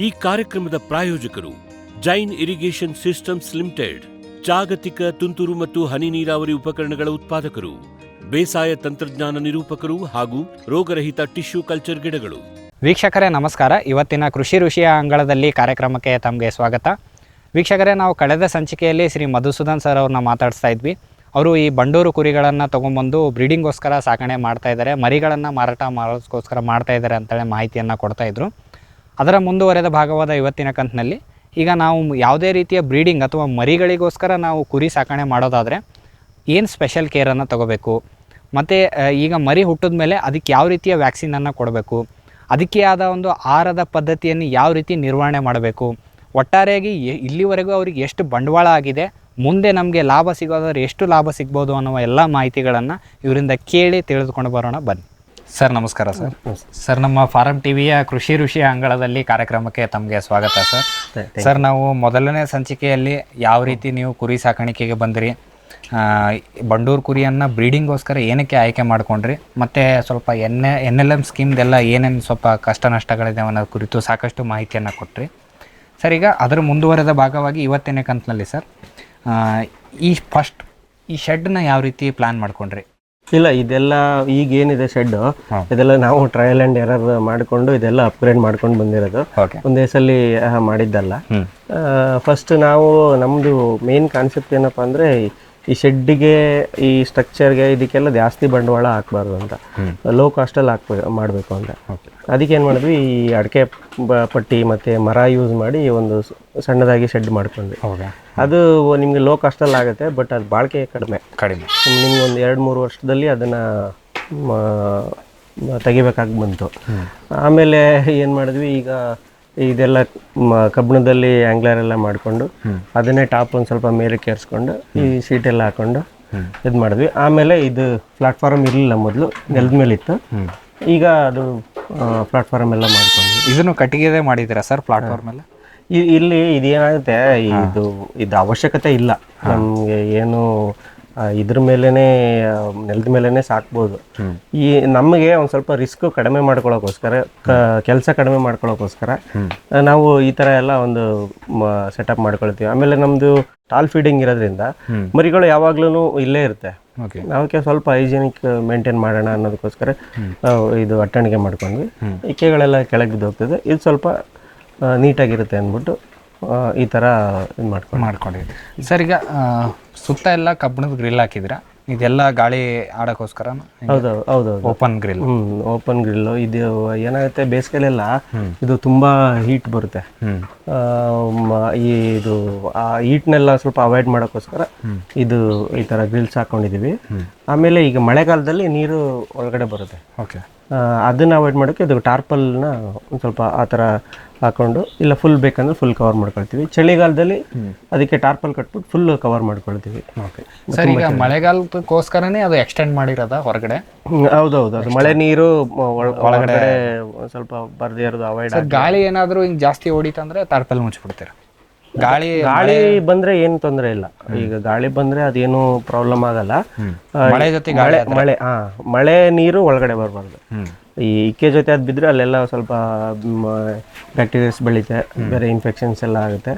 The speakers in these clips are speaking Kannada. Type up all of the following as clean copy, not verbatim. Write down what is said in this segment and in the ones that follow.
ಈ ಕಾರ್ಯಕ್ರಮದ ಪ್ರಾಯೋಜಕರು ಜೈನ್ ಇರಿಗೇಷನ್ ಸಿಸ್ಟಮ್ಸ್ ಲಿಮಿಟೆಡ್, ಜಾಗತಿಕ ತುಂತುರು ಮತ್ತು ಹನಿ ನೀರಾವರಿ ಉಪಕರಣಗಳ ಉತ್ಪಾದಕರು, ಬೇಸಾಯ ತಂತ್ರಜ್ಞಾನ ನಿರೂಪಕರು ಹಾಗೂ ರೋಗರಹಿತ ಟಿಶ್ಯೂ ಕಲ್ಚರ್ ಗಿಡಗಳು. ವೀಕ್ಷಕರೇ ನಮಸ್ಕಾರ. ಇವತ್ತಿನ ಕೃಷಿ ಋಷಿಯ ಅಂಗಳದಲ್ಲಿ ಕಾರ್ಯಕ್ರಮಕ್ಕೆ ತಮಗೆ ಸ್ವಾಗತ. ವೀಕ್ಷಕರೇ, ನಾವು ಕಳೆದ ಸಂಚಿಕೆಯಲ್ಲಿ ಶ್ರೀ ಮಧುಸೂದನ್ ಸರ್ ಅವ್ರನ್ನ ಮಾತಾಡಿಸ್ತಾ ಇದ್ವಿ. ಅವರು ಈ ಬಂಡೂರು ಕುರಿಗಳನ್ನು ತೊಗೊಂಬಂದು ಬ್ರೀಡಿಂಗೋಸ್ಕರ ಸಾಕಣೆ ಮಾಡ್ತಾಯಿದ್ದಾರೆ, ಮರಿಗಳನ್ನು ಮಾರಾಟ ಮಾಡೋದಕ್ಕೋಸ್ಕರ ಮಾಡ್ತಾಯಿದ್ದಾರೆ ಅಂತೇಳಿ ಮಾಹಿತಿಯನ್ನು ಕೊಡ್ತಾಯಿದ್ರು. ಅದರ ಮುಂದುವರೆದ ಭಾಗವಾದ ಇವತ್ತಿನ ಕಂತಿನಲ್ಲಿ ಈಗ ನಾವು ಯಾವುದೇ ರೀತಿಯ ಬ್ರೀಡಿಂಗ್ ಅಥವಾ ಮರಿಗಳಿಗೋಸ್ಕರ ನಾವು ಕುರಿ ಸಾಕಣೆ ಮಾಡೋದಾದರೆ ಏನು ಸ್ಪೆಷಲ್ ಕೇರನ್ನು ತೊಗೋಬೇಕು, ಮತ್ತು ಈಗ ಮರಿ ಹುಟ್ಟಿದ ಮೇಲೆ ಅದಕ್ಕೆ ಯಾವ ರೀತಿಯ ವ್ಯಾಕ್ಸಿನನ್ನು ಕೊಡಬೇಕು, ಅದಕ್ಕೆ ಆದ ಒಂದು ಆಹಾರದ ಪದ್ಧತಿಯನ್ನು ಯಾವ ರೀತಿ ನಿರ್ವಹಣೆ ಮಾಡಬೇಕು, ಒಟ್ಟಾರೆಯಾಗಿ ಇಲ್ಲಿವರೆಗೂ ಅವ್ರಿಗೆ ಎಷ್ಟು ಬಂಡವಾಳ ಆಗಿದೆ, ಮುಂದೆ ನಮಗೆ ಲಾಭ ಸಿಗೋದಾದ್ರೆ ಎಷ್ಟು ಲಾಭ ಸಿಗ್ಬೋದು ಅನ್ನುವ ಎಲ್ಲ ಮಾಹಿತಿಗಳನ್ನು ಇವರಿಂದ ಕೇಳಿ ತಿಳಿದುಕೊಂಡು ಬರೋಣ ಬನ್ನಿ. ಸರ್ ನಮಸ್ಕಾರ. ಸರ್ ನಮ್ಮ ಫಾರಂ ಟಿವಿಯ ಕೃಷಿ ಋಷಿಯ ಅಂಗಳದಲ್ಲಿ ಕಾರ್ಯಕ್ರಮಕ್ಕೆ ತಮಗೆ ಸ್ವಾಗತ ಸರ್. ಸರ್, ನಾವು ಮೊದಲನೇ ಸಂಚಿಕೆಯಲ್ಲಿ ಯಾವ ರೀತಿ ನೀವು ಕುರಿ ಸಾಕಾಣಿಕೆಗೆ ಬಂದಿರಿ, ಬಂಡೂರು ಕುರಿಯನ್ನು ಬ್ರೀಡಿಂಗೋಸ್ಕರ ಏನಕ್ಕೆ ಆಯ್ಕೆ ಮಾಡಿಕೊಂಡ್ರಿ, ಮತ್ತು ಸ್ವಲ್ಪ NLM ಸ್ಕೀಮ್ದೆಲ್ಲ ಏನೇನು ಸ್ವಲ್ಪ ಕಷ್ಟ ನಷ್ಟಗಳಿದೆ ಅನ್ನೋ ಕುರಿತು ಸಾಕಷ್ಟು ಮಾಹಿತಿಯನ್ನು ಕೊಟ್ರಿ ಸರ್. ಈಗ ಅದರ ಮುಂದುವರೆದ ಭಾಗವಾಗಿ ಇವತ್ತಿನ ಕಂತಿನಲ್ಲಿ ಸರ್ ಈ ಶೆಡ್ನ ಯಾವ ರೀತಿ ಪ್ಲ್ಯಾನ್ ಮಾಡ್ಕೊಂಡ್ರಿ? ಇಲ್ಲ, ಇದೆಲ್ಲ ಈಗೇನಿದೆ ಶೆಡ್, ಇದೆಲ್ಲ ನಾವು ಟ್ರಯಲ್ ಆ್ಯಂಡ್ ಎರರ್ ಮಾಡಿಕೊಂಡು ಇದೆಲ್ಲ ಅಪ್ಗ್ರೇಡ್ ಮಾಡ್ಕೊಂಡು ಬಂದಿರೋದು, ಒಂದೇ ಸಲ ಮಾಡಿದ್ದಲ್ಲ. ಫಸ್ಟ್ ನಾವು ನಮ್ಮದು ಮೇನ್ ಕಾನ್ಸೆಪ್ಟ್ ಏನಪ್ಪ ಅಂದರೆ ಈ ಶೆಡ್ಡಿಗೆ, ಈ ಸ್ಟ್ರಕ್ಚರ್ಗೆ, ಇದಕ್ಕೆಲ್ಲ ಜಾಸ್ತಿ ಬಂಡವಾಳ ಹಾಕ್ಬಾರ್ದು ಅಂತ, ಲೋ ಕಾಸ್ಟಲ್ಲಿ ಮಾಡಬೇಕು ಅಂತ. ಅದಕ್ಕೆ ಏನು ಮಾಡಿದ್ವಿ, ಈ ಅಡಿಕೆ ಪಟ್ಟಿ ಮತ್ತು ಮರ ಯೂಸ್ ಮಾಡಿ ಒಂದು ಸಣ್ಣದಾಗಿ ಶೆಡ್ ಮಾಡ್ಕೊಂಡ್ವಿ. ಅದು ನಿಮಗೆ ಲೋ ಕಾಸ್ಟಲ್ಲಿ ಆಗುತ್ತೆ, ಬಟ್ ಅದು ಬಾಳಿಕೆ ಕಡಿಮೆ. ನಿಮ್ಗೆ ಒಂದು 2-3 ವರ್ಷದಲ್ಲಿ ಅದನ್ನು ತೆಗಿಬೇಕಾಗಿ ಬಂತು. ಆಮೇಲೆ ಏನು ಮಾಡಿದ್ವಿ, ಈಗ ಇದೆಲ್ಲ ಕಬ್ಬಿಣದಲ್ಲಿ ಆ್ಯಂಗ್ಲರ್ ಎಲ್ಲ ಮಾಡಿಕೊಂಡು ಅದನ್ನೇ ಟಾಪ್ ಒಂದು ಸ್ವಲ್ಪ ಮೇಲೆ ಕೇರಿಸ್ಕೊಂಡು ಈ ಸೀಟೆಲ್ಲ ಹಾಕೊಂಡು ಇದು ಮಾಡಿದ್ವಿ. ಆಮೇಲೆ ಇದು ಪ್ಲಾಟ್ಫಾರ್ಮ್ ಇರಲಿಲ್ಲ, ಮೊದಲು ನೆಲದ ಮೇಲೆ ಇತ್ತು, ಈಗ ಅದು ಪ್ಲಾಟ್ಫಾರ್ಮ್ ಎಲ್ಲ ಮಾಡ್ಕೊಂಡ್ವಿ. ಇದನ್ನು ಕಟ್ಟಿಗೆದೇ ಮಾಡಿದ್ದೀರಾ ಸರ್ ಪ್ಲಾಟ್ಫಾರ್ಮ್ ಎಲ್ಲ? ಇಲ್ಲಿ ಇದೇನಾಗುತ್ತೆ, ಇದು ಅವಶ್ಯಕತೆ ಇಲ್ಲ ನಮಗೆ, ಏನು ಇದ್ರ ಮೇಲೇ ನೆಲದ ಮೇಲೇ ಸಾಕ್ಬೋದು. ಈ ನಮಗೆ ಒಂದು ಸ್ವಲ್ಪ ರಿಸ್ಕ್ ಕಡಿಮೆ ಮಾಡ್ಕೊಳ್ಳೋಕ್ಕೋಸ್ಕರ, ಕೆಲಸ ಕಡಿಮೆ ಮಾಡ್ಕೊಳ್ಳೋಕ್ಕೋಸ್ಕರ ನಾವು ಈ ಥರ ಎಲ್ಲ ಒಂದು ಸೆಟಪ್ ಮಾಡ್ಕೊಳ್ತೀವಿ. ಆಮೇಲೆ ನಮ್ಮದು ಟಾಲ್ ಫೀಡಿಂಗ್ ಇರೋದ್ರಿಂದ ಮರಿಗಳು ಯಾವಾಗ್ಲೂ ಇಲ್ಲೇ ಇರುತ್ತೆ. ನಾವಕ್ಕೆ ಸ್ವಲ್ಪ ಹೈಜಿನಿಕ್ ಮೇಂಟೈನ್ ಮಾಡೋಣ ಅನ್ನೋದಕ್ಕೋಸ್ಕರ ಇದು ಅಟ್ಟಣಿಗೆ ಮಾಡ್ಕೊಂಡ್ವಿ. ಇಕ್ಕೆಗಳೆಲ್ಲ ಕೆಳಗೆ ಬಿದ್ದು ಹೋಗ್ತದೆ, ಇದು ಸ್ವಲ್ಪ ನೀಟಾಗಿರುತ್ತೆ ಅಂದ್ಬಿಟ್ಟು ಈ ಥರ ಇದು ಮಾಡ್ಕೊಂಡಿದ್ವಿ ಸರ್. ಈಗ ಸುತ್ತ ಎಲ್ಲ ಕಬ್ಬಿಣದ ಗ್ರಿಲ್ ಹಾಕಿದ್ದೀರಾ, ಇದೆಲ್ಲ ಗಾಳಿ ಆಡೋಕ್ಕೋಸ್ಕರ? ಹೌದು, ಓಪನ್ ಗ್ರಿಲ್. Open grill. ಇದು ಏನಾಗುತ್ತೆ, ಬೇಸಿಗೆಲೆಲ್ಲ ಇದು ತುಂಬ ಹೀಟ್ ಬರುತ್ತೆ. ಇದು ಆ ಹೀಟ್ನೆಲ್ಲ ಸ್ವಲ್ಪ ಅವಾಯ್ಡ್ ಮಾಡೋಕ್ಕೋಸ್ಕರ ಇದು ಈ ಥರ ಗ್ರಿಲ್ಸ್ ಹಾಕ್ಕೊಂಡಿದ್ದೀವಿ. ಆಮೇಲೆ ಈಗ ಮಳೆಗಾಲದಲ್ಲಿ ನೀರು ಒಳಗಡೆ ಬರುತ್ತೆ, ಅದನ್ನು ಅವಾಯ್ಡ್ ಮಾಡೋಕ್ಕೆ ಇದು ಟಾರ್ಪಲ್ನ ಒಂದು ಸ್ವಲ್ಪ ಆ ಥರ ಹಾಕೊಂಡು, ಇಲ್ಲ ಫುಲ್ ಬೇಕಂದ್ರೆ ಫುಲ್ ಕವರ್ ಮಾಡ್ಕೊಳ್ತೀವಿ. ಚಳಿಗಾಲದಲ್ಲಿ ಅದಕ್ಕೆ ಟಾರ್ಪಲ್ ಕಟ್ಬಿಟ್ಟು ಫುಲ್ ಕವರ್ ಮಾಡ್ಕೊಳ್ತೀವಿ. ಸರ್, ಈಗ ಮಳೆಗಾಲಕ್ಕೋಸ್ಕರನೇ ಅದು ಎಕ್ಸ್ಟೆಂಡ್ ಮಾಡಿರೋದ ಹೊರಗಡೆ? ಹೌದೌದು, ಅದು ಮಳೆ ನೀರು ಒಳಗಡೆ ಸ್ವಲ್ಪ ಬರ್ದೇ ಇರೋದು ಅವಾಯ್ಡ್. ಗಾಳಿ ಏನಾದರೂ ಹಿಂಗೆ ಜಾಸ್ತಿ ಹೊಡಿತಂದ್ರೆ ಟಾರ್ಪಲ್ ಮುಚ್ಚಿಬಿಡ್ತೀರ? ಗಾಳಿ ಬಂದ್ರೆ ಏನು ತೊಂದರೆ ಇಲ್ಲ. ಈಗ ಗಾಳಿ ಬಂದ್ರೆ ಅದೇನು ಪ್ರಾಬ್ಲಮ್ ಆಗಲ್ಲ. ಮಳೆ ನೀರು ಒಳಗಡೆ ಬರಬಾರ್ದು. ಈ ಇಕ್ಕೆ ಜೊತೆ ಅದು ಬಿದ್ದರೆ ಅಲ್ಲೆಲ್ಲ ಸ್ವಲ್ಪ ಬ್ಯಾಕ್ಟೀರಿಯಾಸ್ ಬೆಳೀತೆ, ಬೇರೆ ಇನ್ಫೆಕ್ಷನ್ಸ್ ಎಲ್ಲ ಆಗುತ್ತೆ,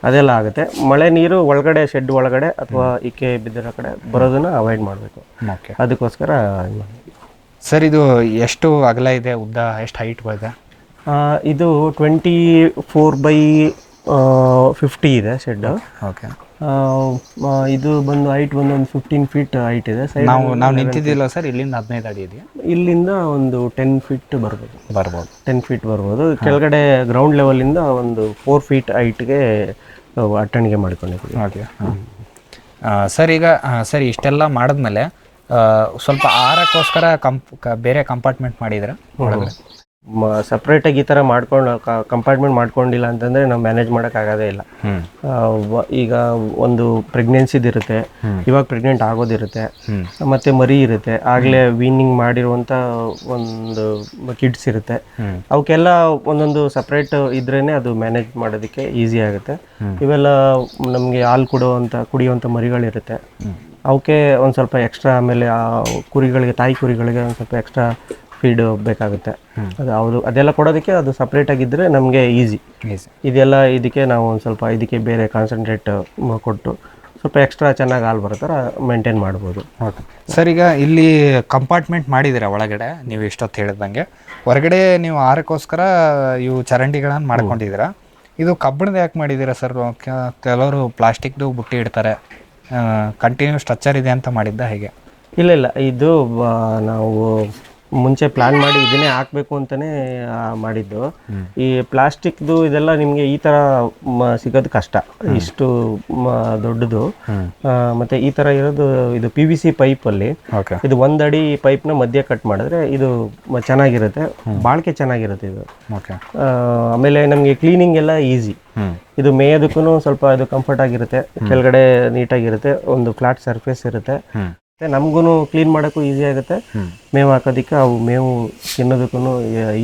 ಅದೆಲ್ಲ ಆಗುತ್ತೆ. ಮಳೆ ನೀರು ಒಳಗಡೆ, ಶೆಡ್ ಒಳಗಡೆ ಅಥವಾ ಇಕ್ಕೆ ಬಿದ್ದಿರೋ ಕಡೆ ಬರೋದನ್ನ ಅವಾಯ್ಡ್ ಮಾಡಬೇಕು. ಅದಕ್ಕೋಸ್ಕರ ಸರ್, ಇದು ಎಷ್ಟು ಅಗಲ ಇದೆ, ಉದ್ದ ಎಷ್ಟು ಹೈಟ್ ಇದೆ? ಇದು 24/50 ಇದೆ ಶೆಡ್. ಇದು ಬಂದು ಹೈಟ್ ಒಂದು 15 ಫೀಟ್ ಹೈಟ್ ಇದೆ. ನಾವು ನಿಂತಿದ್ದಿಲ್ಲ ಸರ್, ಇಲ್ಲಿಂದ 15 ಅಡಿ ಇದೆಯಾ? ಇಲ್ಲಿಂದ ಒಂದು 10 ಫೀಟ್ ಬರ್ಬೋದು 10 ಫೀಟ್ ಬರ್ಬೋದು. ಕೆಳಗಡೆ ಗ್ರೌಂಡ್ ಲೆವೆಲಿಂದ ಒಂದು 4 ಫೀಟ್ ಹೈಟ್ಗೆ ಅಟ್ಟಣಿಗೆ ಮಾಡ್ಕೊಂಡಿದ್ದೀವಿ. ಸರ್, ಈಗ ಸರ್ ಇಷ್ಟೆಲ್ಲ ಮಾಡಿದ್ಮೇಲೆ ಸ್ವಲ್ಪ ಆಹಾರಕ್ಕೋಸ್ಕರ ಬೇರೆ ಕಂಪಾರ್ಟ್ಮೆಂಟ್ ಮಾಡಿದ್ರೆ ಒಳಗಡೆ? ಸಪ್ರೇಟಾಗಿ ಈ ಥರ ಕಂಪಾರ್ಟ್ಮೆಂಟ್ ಮಾಡ್ಕೊಂಡಿಲ್ಲ ಅಂತಂದರೆ ನಾವು ಮ್ಯಾನೇಜ್ ಮಾಡೋಕ್ಕಾಗೋದೇ ಇಲ್ಲ. ಈಗ ಒಂದು ಪ್ರೆಗ್ನೆನ್ಸಿದಿರುತ್ತೆ, ಇವಾಗ ಪ್ರೆಗ್ನೆಂಟ್ ಆಗೋದಿರುತ್ತೆ, ಮತ್ತು ಮರಿ ಇರುತ್ತೆ, ಆಗಲೇ ವೀನಿಂಗ್ ಮಾಡಿರುವಂಥ ಒಂದು ಕಿಡ್ಸ್ ಇರುತ್ತೆ. ಅವಕ್ಕೆಲ್ಲ ಒಂದೊಂದು ಸಪ್ರೇಟ್ ಇದ್ರೇ ಅದು ಮ್ಯಾನೇಜ್ ಮಾಡೋದಕ್ಕೆ ಈಸಿ ಆಗುತ್ತೆ. ಇವೆಲ್ಲ ನಮಗೆ ಹಾಲು ಕುಡಿಯುವಂಥ ಮರಿಗಳಿರುತ್ತೆ, ಅವಕ್ಕೆ ಒಂದು ಸ್ವಲ್ಪ ಎಕ್ಸ್ಟ್ರಾ. ಆಮೇಲೆ ಆ ಕುರಿಗಳಿಗೆ, ತಾಯಿ ಕುರಿಗಳಿಗೆ ಒಂದು ಸ್ವಲ್ಪ ಎಕ್ಸ್ಟ್ರಾ ಫೀಡ್ ಬೇಕಾಗುತ್ತೆ. ಅದು ಅದೆಲ್ಲ ಕೊಡೋದಕ್ಕೆ ಅದು ಸಪ್ರೇಟ್ ಆಗಿದ್ದರೆ ನಮಗೆ ಈಸಿ. ಇದೆಲ್ಲ ಇದಕ್ಕೆ ನಾವು ಒಂದು ಸ್ವಲ್ಪ ಇದಕ್ಕೆ ಬೇರೆ ಕಾನ್ಸಂಟ್ರೇಟ್ ಕೊಟ್ಟು ಸ್ವಲ್ಪ ಎಕ್ಸ್ಟ್ರಾ ಚೆನ್ನಾಗಿ ಹಾಲು ಬರೋ ಥರ ಮೇಂಟೈನ್ ಮಾಡ್ಬೋದು. ಓಕೆ ಸರ್, ಈಗ ಇಲ್ಲಿ ಕಂಪಾರ್ಟ್ಮೆಂಟ್ ಮಾಡಿದ್ದೀರಾ ಒಳಗಡೆ, ನೀವು ಇಷ್ಟೊತ್ತು ಹೇಳಿದಂಗೆ. ಹೊರಗಡೆ ನೀವು ಆಹಾರಕ್ಕೋಸ್ಕರ ಇವು ಚರಂಡಿಗಳನ್ನು ಮಾಡ್ಕೊಂಡಿದ್ದೀರಾ. ಇದು ಕಬ್ಬಿಣದ ಯಾಕೆ ಮಾಡಿದ್ದೀರಾ ಸರ್? ಕೆಲವರು ಪ್ಲಾಸ್ಟಿಕ್ದು ಬುಟ್ಟಿ ಇಡ್ತಾರೆ, ಕಂಟಿನ್ಯೂ ಸ್ಟ್ರಕ್ಚರ್ ಇದೆ ಅಂತ ಮಾಡಿದ್ದ ಹೇಗೆ? ಇಲ್ಲ, ಇದು ನಾವು ಮುಂಚೆ ಪ್ಲಾನ್ ಮಾಡಿ ಇದನ್ನೇ ಹಾಕಬೇಕು ಅಂತಲೇ ಮಾಡಿದ್ದು. ಈ ಪ್ಲಾಸ್ಟಿಕ್ದು ಇದೆಲ್ಲ ನಿಮಗೆ ಈ ಥರ ಸಿಗೋದು ಕಷ್ಟ, ಇಷ್ಟು ದೊಡ್ಡದು. ಮತ್ತು ಈ ಥರ ಇರೋದು ಇದು PVC ಪೈಪಲ್ಲಿ, ಇದು 1 ಅಡಿ ಪೈಪ್ನ ಮಧ್ಯೆ ಕಟ್ ಮಾಡಿದ್ರೆ ಇದು ಚೆನ್ನಾಗಿರುತ್ತೆ, ಬಾಳಿಕೆ ಚೆನ್ನಾಗಿರುತ್ತೆ ಇದು. ಆಮೇಲೆ ನಮಗೆ ಕ್ಲೀನಿಂಗ್ ಎಲ್ಲ ಈಸಿ. ಇದು ಮೇಯೋದಕ್ಕೂ ಸ್ವಲ್ಪ ಇದು ಕಂಫರ್ಟ್ ಆಗಿರುತ್ತೆ, ಕೆಳಗಡೆ ನೀಟಾಗಿರುತ್ತೆ, ಒಂದು ಫ್ಲಾಟ್ ಸರ್ಫೇಸ್ ಇರುತ್ತೆ. ನಮಗೂ ಕ್ಲೀನ್ ಮಾಡೋಕ್ಕೂ ಈಸಿ ಆಗುತ್ತೆ, ಮೇವು ಹಾಕೋದಕ್ಕೆ ಅವು ಮೇವು ತಿನ್ನೋದಕ್ಕೂ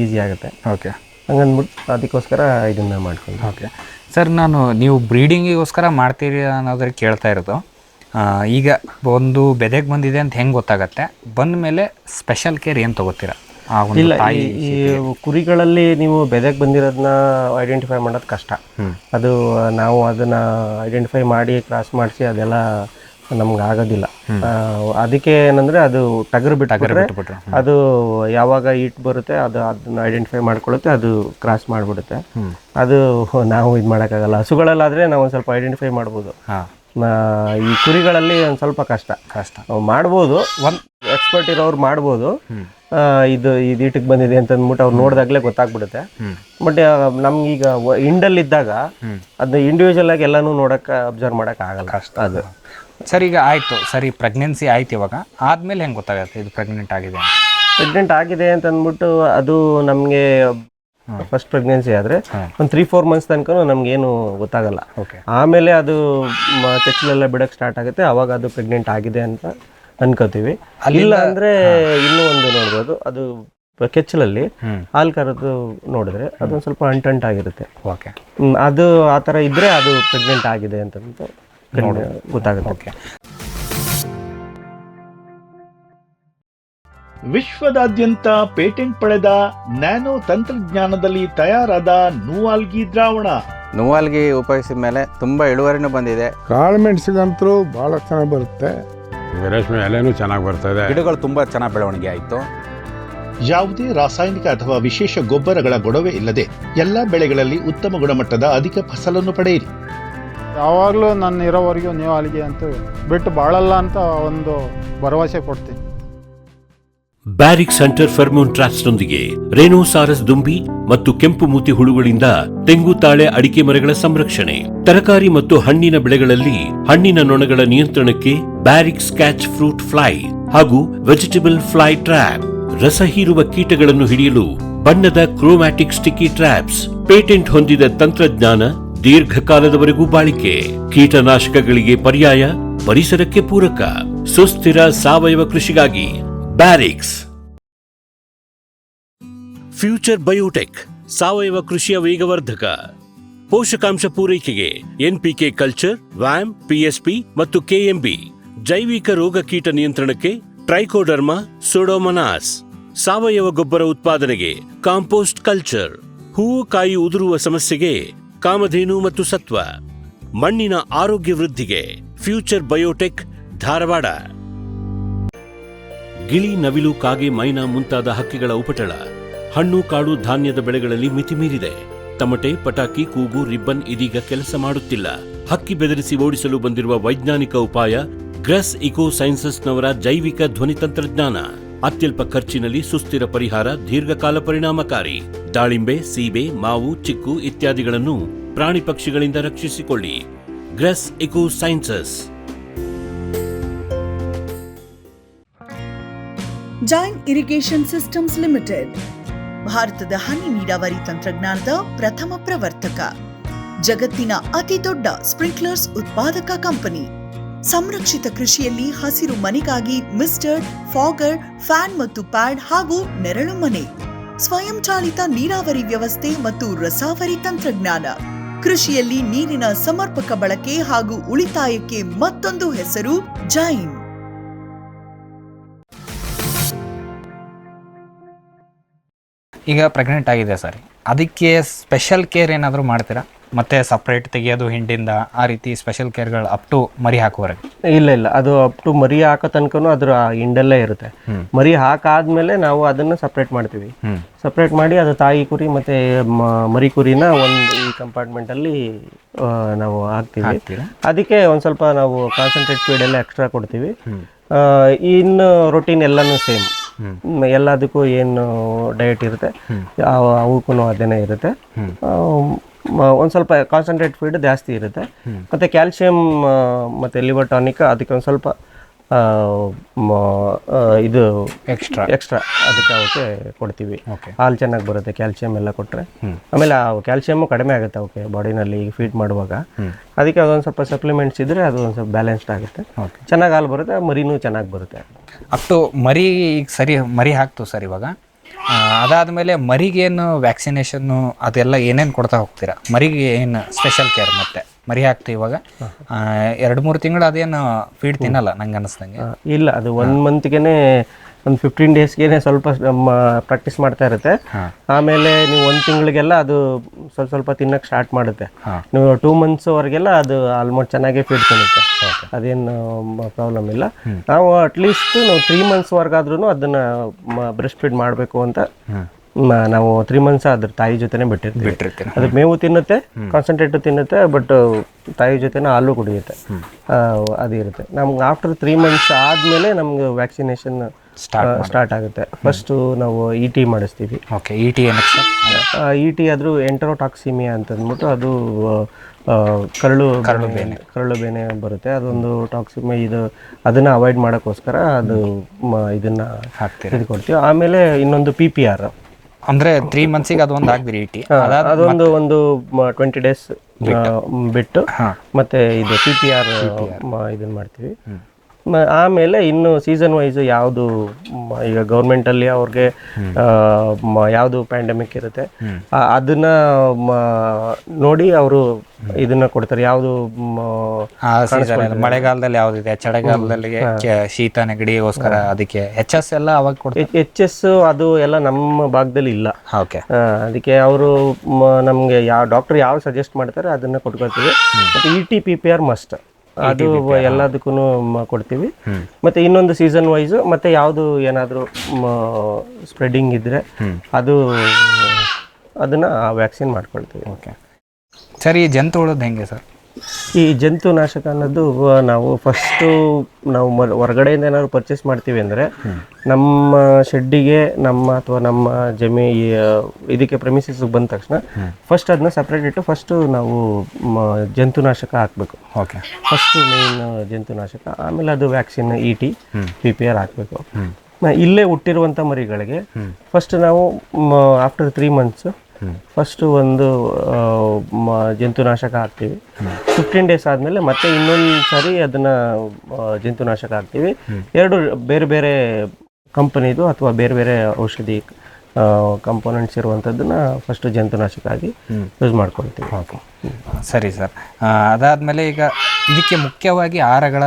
ಈಸಿ ಆಗುತ್ತೆ. ಹಂಗಂದ್ಬಿಟ್ಟು ಅದಕ್ಕೋಸ್ಕರ ಇದನ್ನು ಮಾಡ್ಕೊಂಡು. ಸರ್, ನೀವು ಬ್ರೀಡಿಂಗಿಗೋಸ್ಕರ ಮಾಡ್ತೀರಿ ಅನ್ನೋದ್ರಿಗೆ ಕೇಳ್ತಾ ಇರೋದು. ಈಗ ಒಂದು ಬೆದೆಗೆ ಬಂದಿದೆ ಅಂತ ಹೆಂಗೆ ಗೊತ್ತಾಗತ್ತೆ? ಬಂದ ಮೇಲೆ ಸ್ಪೆಷಲ್ ಕೇರ್ ಏನು ತೊಗೋತೀರಾ? ಇಲ್ಲ, ಈ ಕುರಿಗಳಲ್ಲಿ ನೀವು ಬೆದೆಗೆ ಬಂದಿರೋದನ್ನ ಐಡೆಂಟಿಫೈ ಮಾಡೋದು ಕಷ್ಟ. ಅದು ನಾವು ಅದನ್ನು ಐಡೆಂಟಿಫೈ ಮಾಡಿ ಕ್ರಾಸ್ ಮಾಡಿಸಿ ಅದೆಲ್ಲ ನಮ್ಗೆ ಆಗೋದಿಲ್ಲ. ಅದಕ್ಕೆ ಏನಂದರೆ ಅದು ಟಗರು ಬಿಟ್ಬಿಟ್ರೆ ಅದು ಯಾವಾಗ ಈಟ್ ಬರುತ್ತೆ ಅದನ್ನ ಐಡೆಂಟಿಫೈ ಮಾಡ್ಕೊಳ್ಳುತ್ತೆ, ಅದು ಕ್ರಾಸ್ ಮಾಡಿಬಿಡುತ್ತೆ. ಅದು ನಾವು ಇದು ಮಾಡೋಕ್ಕಾಗಲ್ಲ. ಹಸುಗಳಲ್ಲಾದರೆ ನಾವು ಒಂದು ಸ್ವಲ್ಪ ಐಡೆಂಟಿಫೈ ಮಾಡ್ಬೋದು. ಈ ಕುರಿಗಳಲ್ಲಿ ಒಂದು ಸ್ವಲ್ಪ ಕಷ್ಟ ಮಾಡ್ಬೋದು, ಒಂದು ಎಕ್ಸ್ಪರ್ಟ್ ಇರೋರು ಮಾಡ್ಬೋದು. ಇದು ಈಟಿಗೆ ಬಂದಿದೆ ಅಂತ ಅಂದ್ಬಿಟ್ಟು ಅವ್ರು ನೋಡಿದಾಗಲೇ ಗೊತ್ತಾಗ್ಬಿಡುತ್ತೆ. ಬಟ್ ನಮ್ಗೀಗ ಇಂಡಲ್ಲಿದ್ದಾಗ ಅದನ್ನ ಇಂಡಿವಿಜುವಲ್ ಆಗಿ ಎಲ್ಲನೂ ನೋಡೋಕ್ಕೆ ಅಬ್ಸರ್ವ್ ಮಾಡೋಕ್ಕೆ ಆಗಲ್ಲ, ಕಷ್ಟ ಅದು. ಸರ್, ಈಗ ಆಯಿತು ಸರಿ, ಪ್ರೆಗ್ನೆನ್ಸಿ ಆಯ್ತು, ಇವಾಗ ಆದಮೇಲೆ ಹೆಂಗೆ ಗೊತ್ತಾಗುತ್ತೆ ಇದು ಪ್ರೆಗ್ನೆಂಟ್ ಆಗಿದೆ? ಪ್ರೆಗ್ನೆಂಟ್ ಆಗಿದೆ ಅಂತ ಅಂದ್ಬಿಟ್ಟು ಅದು ನಮಗೆ ಫಸ್ಟ್ ಪ್ರೆಗ್ನೆನ್ಸಿ ಆದರೆ ಒಂದು 3-4 ಮಂತ್ಸ್ ತನಕ ನಮಗೇನು ಗೊತ್ತಾಗಲ್ಲ. ಆಮೇಲೆ ಅದು ಕೆಚ್ಚಲೆಲ್ಲ ಬಿಡೋಕ್ಕೆ ಸ್ಟಾರ್ಟ್ ಆಗುತ್ತೆ, ಆವಾಗ ಅದು ಪ್ರೆಗ್ನೆಂಟ್ ಆಗಿದೆ ಅಂತ ಅನ್ಕೋತೀವಿ. ಇಲ್ಲ ಅಂದರೆ ಇನ್ನೂ ಒಂದು ನೋಡ್ಬೋದು, ಅದು ಕೆಚ್ಚಲಲ್ಲಿ ಹಾಲು ಕರೆದು ನೋಡಿದ್ರೆ ಅದೊಂದು ಸ್ವಲ್ಪ ಅಂಟಂಟಾಗಿರುತ್ತೆ. ಅದು ಆ ಥರ ಇದ್ದರೆ ಅದು ಪ್ರೆಗ್ನೆಂಟ್ ಆಗಿದೆ ಅಂತ ಗೊತ್ತಾಗುತ್ತೆ. ವಿಶ್ವದಾದ್ಯಂತ ಪೇಟೆಂಟ್ ಪಡೆದ ನ್ಯಾನೋ ತಂತ್ರಜ್ಞಾನದಲ್ಲಿ ತಯಾರಾದ ನೂವಾಲ್ಗಿ ದ್ರಾವಣ. ನೂವಾಲ್ಗಿ ಉಪಯೋಗಿಸಿದ ಮೇಲೆ ತುಂಬಾ ಇಳುವರಿನೂ ಬಂದಿದೆ. ಕಾಳುಮೆಣಸಿಗಂತೂ ಬಹಳ ಚೆನ್ನಾಗಿ ಬರುತ್ತೆ, ರೇಷ್ಮೆ ಎಲೆನೂ ಚೆನ್ನಾಗಿ ಬರ್ತದೆ, ಗಿಡಗಳು ತುಂಬಾ ಚೆನ್ನಾಗಿ ಬೆಳವಣಿಗೆ ಆಯಿತು. ಯಾವುದೇ ರಾಸಾಯನಿಕ ಅಥವಾ ವಿಶೇಷ ಗೊಬ್ಬರಗಳ ಗೊಡವೆ ಇಲ್ಲದೆ ಎಲ್ಲ ಬೆಳೆಗಳಲ್ಲಿ ಉತ್ತಮ ಗುಣಮಟ್ಟದ ಅಧಿಕ ಫಸಲನ್ನು ಪಡೆಯಿರಿ. ಯಾವಾಗಲೂ ನನ್ನ ಇರೋವರೆಗೂ ನೀವು ಅಲ್ಲಿಗೆ ಅಂತ ಬಿಟ್ಟು ಬಾಳಲ್ಲ ಅಂತ ಒಂದು ಭರವಸೆ ಕೊಡ್ತೀನಿ. ಬ್ಯಾರಿಕ್ಸ್ ಹಂಟರ್ ಫೆರ್ಮೋನ್ ಟ್ರಾಪ್ಸ್ನೊಂದಿಗೆ ರೇನೋಸಾರಸ್ ದುಂಬಿ ಮತ್ತು ಕೆಂಪು ಮೂತಿ ಹುಳುಗಳಿಂದ ತೆಂಗು, ತಾಳೆ, ಅಡಿಕೆ ಮರಗಳ ಸಂರಕ್ಷಣೆ. ತರಕಾರಿ ಮತ್ತು ಹಣ್ಣಿನ ಬೆಳೆಗಳಲ್ಲಿ ಹಣ್ಣಿನ ನೊಣಗಳ ನಿಯಂತ್ರಣಕ್ಕೆ ಬ್ಯಾರಿಕ್ಸ್ ಕ್ಯಾಚ್ ಫ್ರೂಟ್ ಫ್ಲೈ ಹಾಗೂ ವೆಜಿಟೇಬಲ್ ಫ್ಲೈ ಟ್ರ್ಯಾಪ್. ರಸ ಹೀರುವ ಕೀಟಗಳನ್ನು ಹಿಡಿಯಲು ಬಣ್ಣದ ಕ್ರೋಮ್ಯಾಟಿಕ್ ಸ್ಟಿಕ್ಕಿ ಟ್ರ್ಯಾಪ್ಸ್. ಪೇಟೆಂಟ್ ಹೊಂದಿದ ತಂತ್ರಜ್ಞಾನ, ದೀರ್ಘಕಾಲದವರೆಗೂ ಬಾಳಿಕೆ. ಕೀಟನಾಶಕಗಳಿಗೆ ಪರ್ಯಾಯ, ಪರಿಸರಕ್ಕೆ ಪೂರಕ. ಸುಸ್ಥಿರ ಸಾವಯವ ಕೃಷಿಗಾಗಿ ಬ್ಯಾರಿಕ್ಸ್. ಫ್ಯೂಚರ್ ಬಯೋಟೆಕ್ ಸಾವಯವ ಕೃಷಿಯ ವೇಗವರ್ಧಕ. ಪೋಷಕಾಂಶ ಪೂರೈಕೆಗೆ NPK ಕಲ್ಚರ್, ವ್ಯಾಮ್, PSP ಮತ್ತು KMB. ಜೈವಿಕ ರೋಗ ಕೀಟ ನಿಯಂತ್ರಣಕ್ಕೆ ಟ್ರೈಕೋಡರ್ಮಾ, ಸೂಡೋಮನಾಸ್. ಸಾವಯವ ಗೊಬ್ಬರ ಉತ್ಪಾದನೆಗೆ ಕಾಂಪೋಸ್ಟ್ ಕಲ್ಚರ್. ಹೂವು ಕಾಯಿ ಉದುರುವ ಸಮಸ್ಯೆಗೆ ಕಾಮಧೇನು ಮತ್ತು ಸತ್ವ. ಮಣ್ಣಿನ ಆರೋಗ್ಯ ವೃದ್ಧಿಗೆ ಫ್ಯೂಚರ್ ಬಯೋಟೆಕ್, ಧಾರವಾಡ. ಗಿಳಿ, ನವಿಲು, ಕಾಗೆ, ಮೈನಾ ಮುಂತಾದ ಹಕ್ಕಿಗಳ ಉಪಟಳ ಹಣ್ಣು, ಕಾಳು, ಧಾನ್ಯದ ಬೆಳೆಗಳಲ್ಲಿ ಮಿತಿಮೀರಿದೆ. ತಮಟೆ, ಪಟಾಕಿ, ಕೂಗು, ರಿಬ್ಬನ್ ಇದೀಗ ಕೆಲಸ ಮಾಡುತ್ತಿಲ್ಲ. ಹಕ್ಕಿ ಬೆದರಿಸಿ ಓಡಿಸಲು ಬಂದಿರುವ ವೈಜ್ಞಾನಿಕ ಉಪಾಯ ಗ್ರಸ್ ಇಕೋ ಸೈನ್ಸಸ್ನವರ ಜೈವಿಕ ಧ್ವನಿ ತಂತ್ರಜ್ಞಾನ. ಅತ್ಯಲ್ಪ ಖರ್ಚಿನಲ್ಲಿ ಸುಸ್ಥಿರ ಪರಿಹಾರ, ದೀರ್ಘಕಾಲ ಪರಿಣಾಮಕಾರಿ. ದಾಳಿಂಬೆ, ಸೀಬೆ, ಮಾವು, ಚಿಕ್ಕು ಇತ್ಯಾದಿಗಳನ್ನು ಪ್ರಾಣಿ ಪಕ್ಷಿಗಳಿಂದ ರಕ್ಷಿಸಿಕೊಳ್ಳಿ. ಗ್ರಸ್ eco sciences. Jain irrigation systems limited ಭಾರತದ ಹನಿ ನೀರಾವರಿ ತಂತ್ರಜ್ಞಾನದ ಪ್ರಥಮ ಪ್ರವರ್ತಕ. ಜಗತ್ತಿನ ಅತಿ ದೊಡ್ಡ ಸ್ಪ್ರಿಂಕ್ಲರ್ಸ್ ಉತ್ಪಾದಕ ಕಂಪನಿ. ಸಂರಕ್ಷಿತ ಕೃಷಿಯಲ್ಲಿ ಹಸಿರು ಮನೆಗಾಗಿ ಮಿಸ್ಟರ್, ಫಾಗರ್, ಫ್ಯಾನ್ ಮತ್ತು ಪ್ಯಾಡ್ ಹಾಗೂ ನೆರಳು ಮನೆ. ಸ್ವಯಂ ಚಾಲಿತ ನೀರಾವರಿ ವ್ಯವಸ್ಥೆ ಮತ್ತು ರಸಾವರಿ ತಂತ್ರಜ್ಞಾನ. ಕೃಷಿಯಲ್ಲಿ ನೀರಿನ ಸಮರ್ಪಕ ಬಳಕೆ ಹಾಗೂ ಉಳಿತಾಯಕ್ಕೆ ಮತ್ತೊಂದು ಹೆಸರು ಜೈನ್. ಈಗ ಪ್ರೆಗ್ನೆಂಟ್ ಆಗಿದೆ ಸರ್, ಅದಕ್ಕೆ ಸ್ಪೆಷಲ್ ಕೇರ್ ಏನಾದರೂ ಮಾಡ್ತೀರಾ? ಮತ್ತೆ ಸಪ್ರೇಟ್ ತೆಗಿಯೋದು ಹಿಂಡಿಂದ ಆ ರೀತಿ ಸ್ಪೆಷಲ್ ಕೇರ್ಗಳು ಅಪ್ ಟು ಮರಿ ಹಾಕುವರೆಗೆ? ಇಲ್ಲ, ಅದು ಅಪ್ ಟು ಮರಿ ಹಾಕೋ ತನಕನೂ ಅದ್ರ ಹಿಂಡಲ್ಲೇ ಇರುತ್ತೆ. ಮರಿ ಹಾಕಾದ್ಮೇಲೆ ನಾವು ಅದನ್ನು ಸಪ್ರೇಟ್ ಮಾಡ್ತೀವಿ. ಸಪ್ರೇಟ್ ಮಾಡಿ ಅದು ತಾಯಿ ಕುರಿ ಮತ್ತು ಮರಿ ಕುರಿನ ಈ ಕಂಪಾರ್ಟ್ಮೆಂಟಲ್ಲಿ ನಾವು ಹಾಕ್ತೀವಿ. ಅದಕ್ಕೆ ಒಂದು ಸ್ವಲ್ಪ ನಾವು ಕಾನ್ಸಂಟ್ರೇಟ್ ಫೀಡ್ ಎಲ್ಲ ಎಕ್ಸ್ಟ್ರಾ ಕೊಡ್ತೀವಿ. ಇನ್ನು ರೊಟೀನ್ ಎಲ್ಲನೂ ಸೇಮ್, ಎಲ್ಲದಕ್ಕೂ ಏನು ಡಯಟ್ ಇರುತ್ತೆ ಅವಕ್ಕೂ ಅದೇನೇ ಇರುತ್ತೆ. ಒಂದು ಸ್ವಲ್ಪ ಕಾನ್ಸಂಟ್ರೇಟ್ ಫೀಡ್ ಜಾಸ್ತಿ ಇರುತ್ತೆ. ಮತ್ತು ಕ್ಯಾಲ್ಶಿಯಂ ಮತ್ತು ಲಿವರ್ ಟಾನಿಕ್ ಅದಕ್ಕೆ ಒಂದು ಸ್ವಲ್ಪ ಇದು ಎಕ್ಸ್ಟ್ರಾ ಅದಕ್ಕೆ ಅವಕ್ಕೆ ಕೊಡ್ತೀವಿ. ಹಾಲು ಚೆನ್ನಾಗಿ ಬರುತ್ತೆ ಕ್ಯಾಲ್ಶಿಯಂ ಎಲ್ಲ ಕೊಟ್ಟರೆ. ಆಮೇಲೆ ಕ್ಯಾಲ್ಶಿಯಮ್ಮು ಕಡಿಮೆ ಆಗುತ್ತೆ ಅವಕ್ಕೆ ಬಾಡಿನಲ್ಲಿ ಫೀಡ್ ಮಾಡುವಾಗ. ಅದಕ್ಕೆ ಅದೊಂದು ಸ್ವಲ್ಪ ಸಪ್ಲಿಮೆಂಟ್ಸ್ ಇದ್ದರೆ ಅದು ಒಂದು ಸ್ವಲ್ಪ ಬ್ಯಾಲೆನ್ಸ್ಡ್ ಆಗುತ್ತೆ, ಚೆನ್ನಾಗಿ ಹಾಲು ಬರುತ್ತೆ, ಮರಿನೂ ಚೆನ್ನಾಗಿ ಬರುತ್ತೆ. ಅಪ್ ಟು ಮರಿ ಈಗ ಸರಿ ಮರಿ ಹಾಕ್ತು ಸರ್. ಇವಾಗ ಅದಾದಮೇಲೆ ಮರಿಗೇನು ವ್ಯಾಕ್ಸಿನೇಷನ್ನು ಅದೆಲ್ಲ ಏನೇನು ಕೊಡ್ತಾ ಹೋಗ್ತೀರಾ? ಮರಿಗೆ ಏನು ಸ್ಪೆಷಲ್ ಕೇರ್? ಮತ್ತೆ ಮರಿ ಹಾಕ್ತೀವಿ ಇವಾಗ 2-3 ತಿಂಗಳು ಅದೇನು ಫೀಡ್ ತಿನ್ನಲ್ಲ ನಂಗೆ ಅನ್ನಿಸ್ದಂಗೆ. ಇಲ್ಲ, ಅದು 1 ಮಂತ್ಗೆ ಒಂದು 15 ಡೇಸ್ಗೆ ಸ್ವಲ್ಪ ಪ್ರಾಕ್ಟೀಸ್ ಮಾಡ್ತಾ ಇರುತ್ತೆ. ಆಮೇಲೆ ನೀವು 1 ತಿಂಗಳಿಗೆಲ್ಲ ಅದು ಸ್ವಲ್ಪ ತಿನ್ನಕ್ಕೆ ಸ್ಟಾರ್ಟ್ ಮಾಡುತ್ತೆ. ನೀವು 2 ಮಂತ್ಸ್ವರೆಗೆಲ್ಲ ಅದು ಆಲ್ಮೋಸ್ಟ್ ಚೆನ್ನಾಗೇ ಫೀಡ್ ತಿನ್ನುತ್ತೆ, ಅದೇನು ಪ್ರಾಬ್ಲಮ್ ಇಲ್ಲ. ನಾವು ಅಟ್ಲೀಸ್ಟ್ ನಾವು 3 ಮಂತ್ಸ್ವರೆಗಾದ್ರೂ ಅದನ್ನು ಬ್ರೆಸ್ಟ್ ಫೀಡ್ ಮಾಡಬೇಕು ಅಂತ ನಾವು 3 ಮಂತ್ಸ್ ಅದ್ರ ತಾಯಿ ಜೊತೆನೇ ಬಿಟ್ಟಿರ್ತೀವಿ. ಅದು ಮೇವು ತಿನ್ನುತ್ತೆ, ಕಾನ್ಸಂಟ್ರೇಟು ತಿನ್ನುತ್ತೆ, ಬಟ್ ತಾಯಿ ಜೊತೆನೇ ಹಾಲು ಕುಡಿಯುತ್ತೆ, ಅದಿರುತ್ತೆ. ನಮ್ಗೆ ಆಫ್ಟರ್ 3 ಮಂತ್ಸ್ ಆದಮೇಲೆ ನಮ್ಗೆ ವ್ಯಾಕ್ಸಿನೇಷನ್ ಸ್ಟಾರ್ಟ್ ಆಗುತ್ತೆ. ಫಸ್ಟು ನಾವು ET ಮಾಡಿಸ್ತೀವಿ. ET ಏನಕ್ಕೆ ಸರ್? ET ಆದರೂ ಎಂಟರೋಟಾಕ್ಸಿಮಿಯಾ ಅಂತಂದ್ಬಿಟ್ಟು ಅದು ಕರಳು ಬೇನೆ ಬರುತ್ತೆ. ಅದೊಂದು ಟಾಕ್ಸಿಮಿಯಾ, ಇದು ಅದನ್ನು ಅವಾಯ್ಡ್ ಮಾಡೋಕ್ಕೋಸ್ಕರ ಅದು ಇದನ್ನು ಇದು ಕೊಡ್ತೀವಿ. ಆಮೇಲೆ ಇನ್ನೊಂದು PPR ಅಂದರೆ 3 ಮಂತ್ಸಿಗೆ ಅದೊಂದು ಹಾಕ್ಬಿರಿ ET. ಒಂದು 20 ಡೇಸ್ ಬಿಟ್ಟು ಮತ್ತೆ ಇದು PPR ಇದನ್ನು ಮಾಡ್ತೀವಿ. ಆಮೇಲೆ ಇನ್ನು ಸೀಸನ್ ವೈಸ್ ಯಾವುದು ಈಗ ಗೌರ್ಮೆಂಟಲ್ಲಿ ಅವ್ರಿಗೆ ಯಾವುದು ಪ್ಯಾಂಡಮಿಕ್ ಇರುತ್ತೆ ಅದನ್ನ ನೋಡಿ ಅವರು ಇದನ್ನ ಕೊಡ್ತಾರೆ. ಯಾವುದು ಮಳೆಗಾಲದಲ್ಲಿ ಯಾವುದಿದೆ, ಚಳಿಗಾಲದಲ್ಲಿ ಶೀತ ನೆಗಡಿಗೋಸ್ಕರ ಅದಕ್ಕೆ HS ಎಲ್ಲ ಅವಾಗ ಕೊಡ್ತಾರೆ. HS ಅದು ಎಲ್ಲ ನಮ್ಮ ಭಾಗದಲ್ಲಿ ಇಲ್ಲ. ಅದಕ್ಕೆ ಅವರು ನಮಗೆ ಯಾವ ಡಾಕ್ಟರ್ ಯಾವ ಸಜೆಸ್ಟ್ ಮಾಡ್ತಾರೆ ಅದನ್ನ ಕೊಟ್ಕೊಳ್ತೀವಿ. ಮತ್ತು ET PPR ಮಸ್ಟ್, ಅದು ಎಲ್ಲದಕ್ಕೂ ಕೊಡ್ತೀವಿ. ಮತ್ತು ಇನ್ನೊಂದು ಸೀಸನ್ ವೈಸು ಮತ್ತು ಯಾವುದು ಏನಾದರೂ ಸ್ಪ್ರೆಡ್ಡಿಂಗ್ ಇದ್ದರೆ ಅದನ್ನು ವ್ಯಾಕ್ಸಿನ್ ಮಾಡ್ಕೊಳ್ತೀವಿ. ಸರಿ, ಜಂತು ಉಳೋದು ಹೆಂಗೆ ಸರ್? ಈ ಜಂತುನಾಶಕ ಅನ್ನೋದು ನಾವು ಫಸ್ಟು ನಾವು ಹೊರಗಡೆಯಿಂದ ಏನಾದ್ರು ಪರ್ಚೇಸ್ ಮಾಡ್ತೀವಿ ಅಂದರೆ ನಮ್ಮ ಶೆಡ್ಡಿಗೆ ಅಥವಾ ನಮ್ಮ ಇದಕ್ಕೆ ಪ್ರೆಮಿಸಿಸ್ಗೆ ಬಂದ ತಕ್ಷಣ ಫಸ್ಟ್ ಅದನ್ನ ಸಪ್ರೇಟ್ ಇಟ್ಟು ಫಸ್ಟು ನಾವು ಜಂತುನಾಶಕ ಹಾಕಬೇಕು. ಫಸ್ಟು ಮೇನ್ ಜಂತುನಾಶಕ, ಆಮೇಲೆ ಅದು ವ್ಯಾಕ್ಸಿನ್ ET PPR ಹಾಕಬೇಕು. ಇಲ್ಲೇ ಹುಟ್ಟಿರುವಂಥ ಮರಿಗಳಿಗೆ ಫಸ್ಟ್ ನಾವು ಆಫ್ಟರ್ 3 ಮಂತ್ಸು ಫಸ್ಟು ಒಂದು ಜಂತುನಾಶಕ ಹಾಕ್ತೀವಿ. 15 ಡೇಸ್ ಆದಮೇಲೆ ಮತ್ತೆ ಇನ್ನೊಂದು ಸಾರಿ ಅದನ್ನು ಜಂತುನಾಶಕ ಹಾಕ್ತೀವಿ. 2 ಬೇರೆ ಬೇರೆ ಕಂಪನಿದು ಅಥವಾ ಬೇರೆ ಬೇರೆ ಔಷಧಿ ಕಂಪೋನೆಂಟ್ಸ್ ಇರುವಂಥದ್ದನ್ನು ಫಸ್ಟು ಜಂತುನಾಶಕ ಆಗಿ ಯೂಸ್ ಮಾಡ್ಕೊಳ್ತೀವಿ. ಸರಿ ಸರ್, ಅದಾದಮೇಲೆ ಈಗ ಇದಕ್ಕೆ ಮುಖ್ಯವಾಗಿ ಆಹಾರಗಳ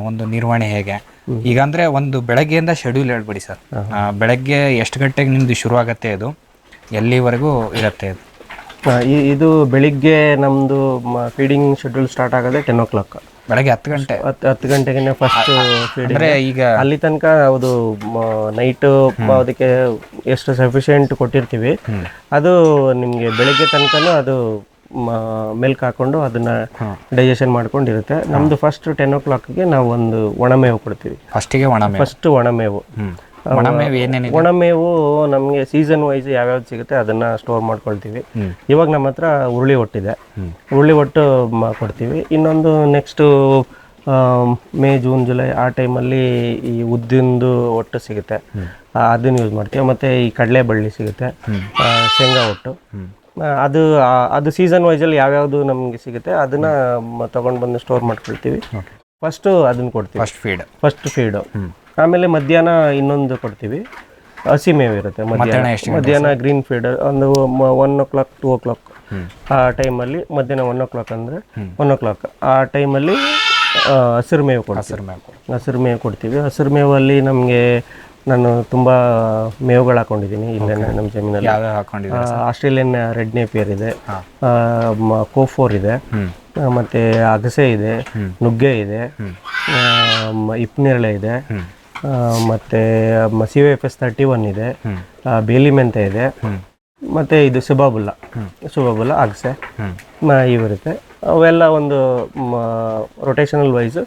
ಒಂದು ನಿರ್ವಹಣೆ ಹೇಗೆ? ಈಗ ಅಂದರೆ ಒಂದು ಬೆಳಗ್ಗೆಯಿಂದ ಶೆಡ್ಯೂಲ್ ಹೇಳ್ಬಿಡಿ ಸರ್. ಬೆಳಗ್ಗೆ ಎಷ್ಟು ಗಂಟೆಗೆ ನಿಮ್ಮದು ಶುರುವಾಗತ್ತೆ, ಅದು ಎಲ್ಲಿವರೆಗೂ ಇರುತ್ತೆ? ಇದು ಬೆಳಿಗ್ಗೆ ನಮ್ಮದು ಫೀಡಿಂಗ್ ಶೆಡ್ಯೂಲ್ ಸ್ಟಾರ್ಟ್ ಆಗೋದೇ 10 o'clock, ಬೆಳಗ್ಗೆ 10 ಗಂಟೆ. 10 ಗಂಟೆಗೆ ಫಸ್ಟ್ ಫೀಡಿಂಗ್. ಈಗ ಅಲ್ಲಿ ತನಕ ಅದು ನೈಟು ಅದಕ್ಕೆ ಎಷ್ಟು ಸಫಿಷಿಯೆಂಟ್ ಕೊಟ್ಟಿರ್ತೀವಿ ಅದು ನಿಮಗೆ ಬೆಳಗ್ಗೆ ತನಕನೂ ಅದು ಮಿಲ್ಕ್ ಹಾಕೊಂಡು ಅದನ್ನ ಡೈಜೆಷನ್ ಮಾಡ್ಕೊಂಡಿರುತ್ತೆ. ನಮ್ದು ಫಸ್ಟ್ 10 o'clockಗೆ ನಾವು ಒಂದು ಒಣಮೇವು ಕೊಡ್ತೀವಿ. ಫಸ್ಟ್ ಒಣಮೇವು. ಒಣಮೇವು ನಮಗೆ ಸೀಸನ್ ವೈಸ್ ಯಾವ್ಯಾವ್ದು ಸಿಗುತ್ತೆ ಅದನ್ನ ಸ್ಟೋರ್ ಮಾಡ್ಕೊಳ್ತೀವಿ. ಇವಾಗ ನಮ್ಮ ಹತ್ರ ಹುರುಳಿ ಒಟ್ಟಿದೆ, ಹುರುಳಿ ಒಟ್ಟು ಕೊಡ್ತೀವಿ. ಇನ್ನೊಂದು ನೆಕ್ಸ್ಟು ಮೇ, ಜೂನ್, ಜುಲೈ ಆ ಟೈಮಲ್ಲಿ ಈ ಉದ್ದಿಂದು ಒಟ್ಟು ಸಿಗುತ್ತೆ, ಅದನ್ನು ಯೂಸ್ ಮಾಡ್ತೀವಿ. ಮತ್ತು ಈ ಕಡಲೆ ಬಳ್ಳಿ ಸಿಗುತ್ತೆ, ಶೇಂಗಾ ಒಟ್ಟು. ಅದು ಸೀಸನ್ ವೈಸಲ್ಲಿ ಯಾವ್ಯಾವುದು ನಮಗೆ ಸಿಗುತ್ತೆ ಅದನ್ನು ತೊಗೊಂಡು ಬಂದು ಸ್ಟೋರ್ ಮಾಡ್ಕೊಳ್ತೀವಿ. ಫಸ್ಟು ಅದನ್ನು ಕೊಡ್ತೀವಿ, ಫಸ್ಟ್ ಫೀಡು. ಆಮೇಲೆ ಮಧ್ಯಾಹ್ನ ಇನ್ನೊಂದು ಕೊಡ್ತೀವಿ, ಹಸಿ ಮೇವು ಇರುತ್ತೆ. ಮಧ್ಯಾಹ್ನ ಗ್ರೀನ್ ಫೀಡ್ ಒಂದು 1 o'clock 2 o'clock ಆ ಟೈಮಲ್ಲಿ, ಮಧ್ಯಾಹ್ನ 1 o'clock ಅಂದರೆ 1 o'clock ಆ ಟೈಮಲ್ಲಿ ಹಸಿರು ಮೇವು ಕೊಡ್ತೀವಿ. ಹಸಿರು ಮೇವು ಕೊಡ್ತೀವಿ. ಹಸಿರು ಮೇವಲ್ಲಿ ನಮಗೆ ನಾನು ತುಂಬ ಮೇವುಗಳು ಹಾಕೊಂಡಿದ್ದೀನಿ ಇಲ್ಲೇ ನಮ್ಮ ಜಮೀನಲ್ಲಿ. ಯಾವ್ಯಾವ ಹಾಕೊಂಡಿದ್ದೀರಾ ಸರ್? ಆಸ್ಟ್ರೇಲಿಯನ್ ರೆಡ್ ನೇಪಿಯರ್ ಇದೆ, ಕೋಫೋರ್ ಇದೆ, ಮತ್ತು ಅಗಸೆ ಇದೆ, ನುಗ್ಗೆ ಇದೆ, ಇಪ್ಪನೇರಳೆ ಇದೆ, ಮತ್ತು CYFS 31 ಇದೆ, ಬೇಲಿ ಮೆಂತೆ ಇದೆ, ಮತ್ತು ಇದು ಸುಬಾಬುಲ್ಲ ಅಗಸೆ ಇವಿರುತ್ತೆ. ಅವೆಲ್ಲ ಒಂದು ರೊಟೇಷನಲ್ ವೈಸು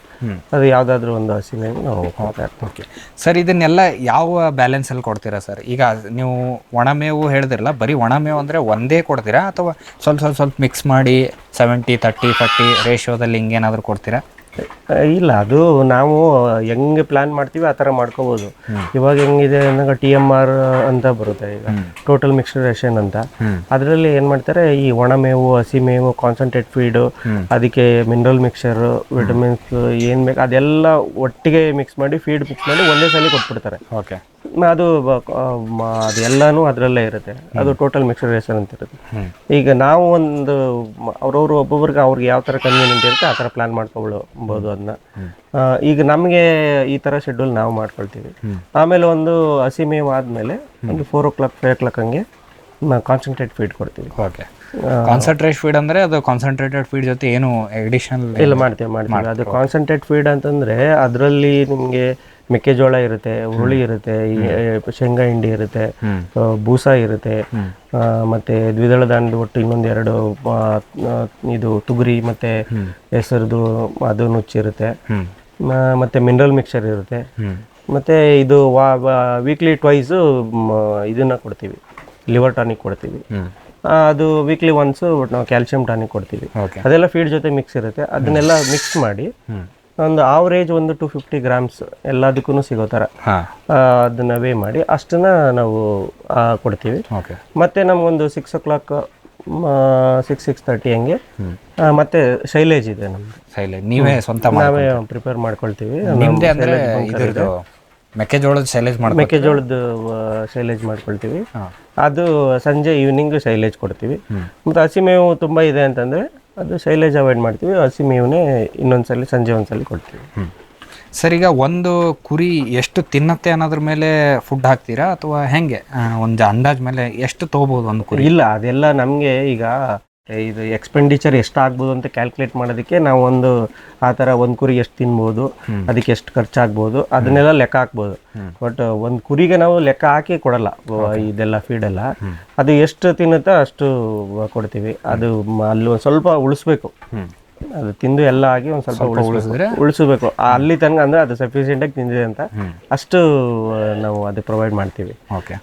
ಅದು ಯಾವುದಾದ್ರೂ ಒಂದು ಹಸಿಮೇವು ನಾವು ಕೊಡ್ತಾ ಇರ್ತೀವಿ. ಓಕೆ ಸರ್, ಇದನ್ನೆಲ್ಲ ಯಾವ ಬ್ಯಾಲೆನ್ಸಲ್ಲಿ ಕೊಡ್ತೀರಾ ಸರ್? ಈಗ ನೀವು ಒಣಮೇವು ಹೇಳಿದ್ರಲ್ಲ, ಬರೀ ಒಣಮೇವು ಅಂದರೆ ಒಂದೇ ಕೊಡ್ತೀರಾ ಅಥವಾ ಸ್ವಲ್ಪ ಮಿಕ್ಸ್ ಮಾಡಿ 70-30-40 ರೇಷಿಯೋದಲ್ಲಿ ಹಿಂಗೇನಾದರೂ ಕೊಡ್ತೀರಾ? ಇಲ್ಲ, ಅದು ನಾವು ಹೆಂಗೆ ಪ್ಲಾನ್ ಮಾಡ್ತೀವಿ ಆ ಥರ ಮಾಡ್ಕೋಬೋದು. ಇವಾಗ ಹೆಂಗಿದೆ ಅಂದಾಗ TMR ಅಂತ ಬರುತ್ತೆ, ಈಗ ಟೋಟಲ್ ಮಿಕ್ಸ್ಡ್ ರೇಷನ್ ಅಂತ. ಅದರಲ್ಲಿ ಏನು ಮಾಡ್ತಾರೆ, ಈ ಒಣಮೇವು, ಹಸಿಮೇವು, ಕಾನ್ಸಂಟ್ರೇಟ್ ಫೀಡು, ಅದಕ್ಕೆ ಮಿನರಲ್ ಮಿಕ್ಸರು, ವಿಟಮಿನ್ಸ್ ಏನು ಬೇಕು ಅದೆಲ್ಲ ಒಟ್ಟಿಗೆ ಮಿಕ್ಸ್ ಮಾಡಿ ಫೀಡ್ ಮಿಕ್ಸ್ ಮಾಡಿ ಒಂದೇ ಸಲ ಕೊಟ್ಬಿಡ್ತಾರೆ. ಓಕೆ, ಅದು ಅದೆಲ್ಲನೂ ಅದರಲ್ಲೇ ಇರುತ್ತೆ. ಅದು ಟೋಟಲ್ ಮಿಕ್ಸ್ಡ್ ರೇಷನ್ ಅಂತ ಇರುತ್ತೆ. ಈಗ ನಾವು ಒಂದು ಅವ್ರವ್ರು ಒಬ್ಬೊಬ್ರಿಗೆ ಅವ್ರಿಗೆ ಯಾವ ಥರ ಕನ್ವೀನಿಯಂಟ್ ಇರುತ್ತೆ ಆ ಥರ ಪ್ಲಾನ್ ಮಾಡ್ಕೊಳ್ಬೋದು ಅದನ್ನ. ಈಗ ನಮಗೆ ಈ ಥರ ಶೆಡ್ಯೂಲ್ ನಾವು ಮಾಡ್ಕೊಳ್ತೀವಿ. ಆಮೇಲೆ ಒಂದು ಹಸಿಮೇವು ಆದಮೇಲೆ ಒಂದು 4 o'clock 5 o'clock ಹಂಗೆ ಕಾನ್ಸಂಟ್ರೇಟ್ ಫೀಡ್ ಕೊಡ್ತೀವಿ. ಓಕೆ, ಕಾನ್ಸಂಟ್ರೇಟ್ ಫೀಡ್ ಅಂದರೆ ಅದು ಕಾನ್ಸಂಟ್ರೇಟೆಡ್ ಫೀಡ್ ಜೊತೆ ಏನು ಎಡಿಷನಲ್ ಇಲ್ಲ ಮಾಡ್ತೀವಿ. ಅದು ಕಾನ್ಸಂಟ್ರೇಟ್ ಫೀಡ್ ಅಂತಂದರೆ ಅದರಲ್ಲಿ ನಿಮಗೆ ಮೆಕ್ಕೆಜೋಳ ಇರುತ್ತೆ, ಹುರುಳಿ ಇರುತ್ತೆ, ಶೇಂಗಾ ಹಿಂಡಿ ಇರುತ್ತೆ, ಬೂಸ ಇರುತ್ತೆ, ಮತ್ತು ದ್ವಿದಳ ಧಾನ್ಯದ ಒಟ್ಟು ಇನ್ನೊಂದು 2 ಇದು ತುಗುರಿ ಮತ್ತು ಹೆಸರದು ಅದು ನುಚ್ಚಿರುತ್ತೆ, ಮತ್ತು ಮಿನರಲ್ ಮಿಕ್ಸರ್ ಇರುತ್ತೆ, ಮತ್ತು ಇದು ವೀಕ್ಲಿ ಟ್ವೈಸು ಇದನ್ನು ಕೊಡ್ತೀವಿ, ಲಿವರ್ ಟಾನಿಕ್ ಕೊಡ್ತೀವಿ. ಅದು ವೀಕ್ಲಿ ಒನ್ಸು ನಾವು ಕ್ಯಾಲ್ಸಿಯಂ ಟಾನಿಕ್ ಕೊಡ್ತೀವಿ. ಅದೆಲ್ಲ ಫೀಡ್ ಜೊತೆ ಮಿಕ್ಸ್ ಇರುತ್ತೆ. ಅದನ್ನೆಲ್ಲ ಮಿಕ್ಸ್ ಮಾಡಿ ಒಂದು ಆವ್ರೇಜ್ 250 grams ಎಲ್ಲದಕ್ಕೂ ಸಿಗೋ ಥರ ಅದನ್ನ ವೇ ಮಾಡಿ ಅಷ್ಟನ್ನ ನಾವು ಕೊಡ್ತೀವಿ. ಮತ್ತೆ ನಮಗೊಂದು 6 o'clock 6:30 ಹಂಗೆ ಮತ್ತೆ ಶೈಲೇಜ್ ಇದೆ ನಮ್ದು. ಶೈಲೇಜ್ ನೀವೇ ಸ್ವಂತ ನಾವೇ ಪ್ರಿಪೇರ್ ಮಾಡ್ಕೊಳ್ತೀವಿ. ನಿಮ್ದೇ ಅಂದ್ರೆ ಮೆಕ್ಕೆಜೋಳದ ಶೈಲೇಜ್ ಮಾಡ್ಕೊಳ್ತೀವಿ. ಅದು ಸಂಜೆ ಈವ್ನಿಂಗ್ ಶೈಲೇಜ್ ಕೊಡ್ತೀವಿ. ಮತ್ತು ಹಸಿಮೇವು ತುಂಬ ಇದೆ ಅಂತಂದರೆ ಅದು ಶೈಲೇಜ್ ಅವಾಯ್ಡ್ ಮಾಡ್ತೀವಿ, ಹಸಿಮೇವನ್ನೇ ಇನ್ನೊಂದ್ಸಲಿ ಸಂಜೆ ಒಂದ್ಸಲಿ ಕೊಡ್ತೀವಿ. ಸರ್, ಈಗ ಒಂದು ಕುರಿ ಎಷ್ಟು ತಿನ್ನತ್ತೆ ಅನ್ನೋದ್ರ ಮೇಲೆ ಫುಡ್ ಹಾಕ್ತೀರಾ ಅಥವಾ ಹೆಂಗೆ? ಒಂದು ಅಂದಾಜ್ ಮೇಲೆ ಎಷ್ಟು ತೊಗೋಬೋದು ಒಂದು ಕುರಿ? ಇಲ್ಲ, ಅದೆಲ್ಲ ನಮಗೆ ಈಗ ಇದು ಎಕ್ಸ್ಪೆಂಡಿಚರ್ ಎಷ್ಟು ಆಗ್ಬೋದು ಅಂತ ಕ್ಯಾಲ್ಕುಲೇಟ್ ಮಾಡೋದಕ್ಕೆ ನಾವು ಒಂದು ಆ ಥರ ಒಂದು ಕುರಿ ಎಷ್ಟು ತಿನ್ಬೋದು, ಅದಕ್ಕೆ ಎಷ್ಟು ಖರ್ಚಾಗ್ಬೋದು ಅದನ್ನೆಲ್ಲ ಲೆಕ್ಕ ಹಾಕ್ಬೋದು. ಬಟ್ ಒಂದು ಕುರಿಗೆ ನಾವು ಲೆಕ್ಕ ಹಾಕಿ ಕೊಡಲ್ಲ ಇದೆಲ್ಲ ಫೀಡೆಲ್ಲ. ಅದು ಎಷ್ಟು ತಿನ್ನುತ್ತೋ ಅಷ್ಟು ಕೊಡ್ತೀವಿ. ಅದು ಅಲ್ಲಿ ಒಂದು ಸ್ವಲ್ಪ ಉಳಿಸ್ಬೇಕು, ಅದು ತಿಂದು ಎಲ್ಲ ಆಗಿ ಒಂದು ಸ್ವಲ್ಪ ಉಳಿಸಬೇಕು ಅಲ್ಲಿ ತನಕ, ಅಂದರೆ ಅದು ಸಫಿಷಿಯೆಂಟಾಗಿ ತಿಂದಿದೆ ಅಂತ ಅಷ್ಟು ನಾವು ಅದು ಪ್ರೊವೈಡ್ ಮಾಡ್ತೀವಿ. ಓಕೆ.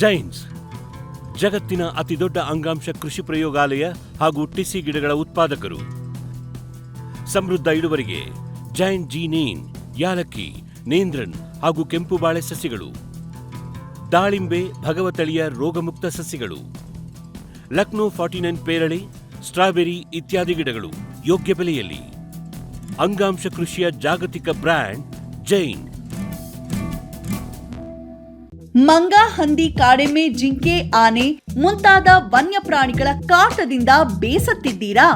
ಜೈನ್ಸ್ ಜಗತ್ತಿನ ಅತಿದೊಡ್ಡ ಅಂಗಾಂಶ ಕೃಷಿ ಪ್ರಯೋಗಾಲಯ ಹಾಗೂ ಟಿಸಿ ಗಿಡಗಳ ಉತ್ಪಾದಕರು. ಸಮೃದ್ಧ ಇಳುವರಿಗೆ ಜೈನ್ ಜೀನೇನ್, ಯಾಲಕ್ಕಿ, ನೇಂದ್ರನ್ ಹಾಗೂ ಕೆಂಪು ಬಾಳೆ ಸಸಿಗಳು, ದಾಳಿಂಬೆ, ಭಗವತಳಿಯ ರೋಗಮುಕ್ತ ಸಸಿಗಳು, ಲಕ್ನೋ 49 ಪೇರಳೆ, ಸ್ಟ್ರಾಬೆರಿ ಇತ್ಯಾದಿ ಗಿಡಗಳು ಯೋಗ್ಯ ಬೆಲೆಯಲ್ಲಿ. ಅಂಗಾಂಶ ಕೃಷಿಯ ಜಾಗತಿಕ ಬ್ರ್ಯಾಂಡ್ ಜೈನ್. ಮಂಗ, ಹಂದಿ, ಕಾಡೆಮ್ಮೆ, ಜಿಂಕೆ, ಆನೆ ಮುಂತಾದ ವನ್ಯ ಪ್ರಾಣಿಗಳ ಕಾಟದಿಂದ ಬೇಸತ್ತಿದ್ದೀರಾ?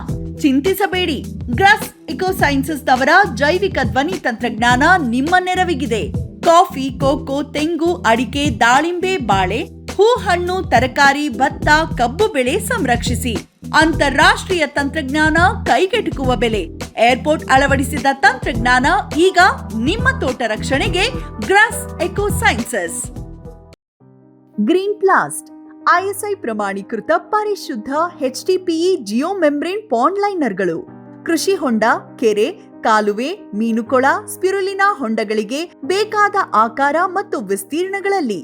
ಚಿಂತಿಸಬೇಡಿ. ಗ್ರಾಸ್ ಇಕೋಸೈನ್ಸಸ್ ಅವರ ಜೈವಿಕ ಧ್ವನಿ ತಂತ್ರಜ್ಞಾನ ನಿಮ್ಮ ನೆರವಿಗಿದೆ. ಕಾಫಿ, ಕೋಕೋ, ತೆಂಗು, ಅಡಿಕೆ, ದಾಳಿಂಬೆ, ಬಾಳೆ, ಹೂ, ಹಣ್ಣು, ತರಕಾರಿ, ಭತ್ತ, ಕಬ್ಬು ಬೆಳೆ ಸಂರಕ್ಷಿಸಿ. ಅಂತಾರಾಷ್ಟ್ರೀಯ ತಂತ್ರಜ್ಞಾನ, ಕೈಗೆಟುಕುವ ಬೆಲೆ. ಏರ್ಪೋರ್ಟ್ ಅಳವಡಿಸಿದ ತಂತ್ರಜ್ಞಾನ ಈಗ ನಿಮ್ಮ ತೋಟ ರಕ್ಷಣೆಗೆ. ಗ್ರಾಸ್ ಇಕೋಸೈನ್ಸಸ್. ಗ್ರೀನ್ ಪ್ಲಾಸ್ಟ್ ISI ಪ್ರಮಾಣೀಕೃತ ಪರಿಶುದ್ಧ HDPE ಜಿಯೋ ಮೆಂಬ್ರೇನ್ ಪಾಂಡ್ ಲೈನರ್ಗಳು. ಕೃಷಿ ಹೊಂಡ, ಕೆರೆ, ಕಾಲುವೆ, ಮೀನುಕೊಳ, ಸ್ಪಿರುಲಿನಾ ಹೊಂಡಗಳಿಗೆ ಬೇಕಾದ ಆಕಾರ ಮತ್ತು ವಿಸ್ತೀರ್ಣಗಳಲ್ಲಿ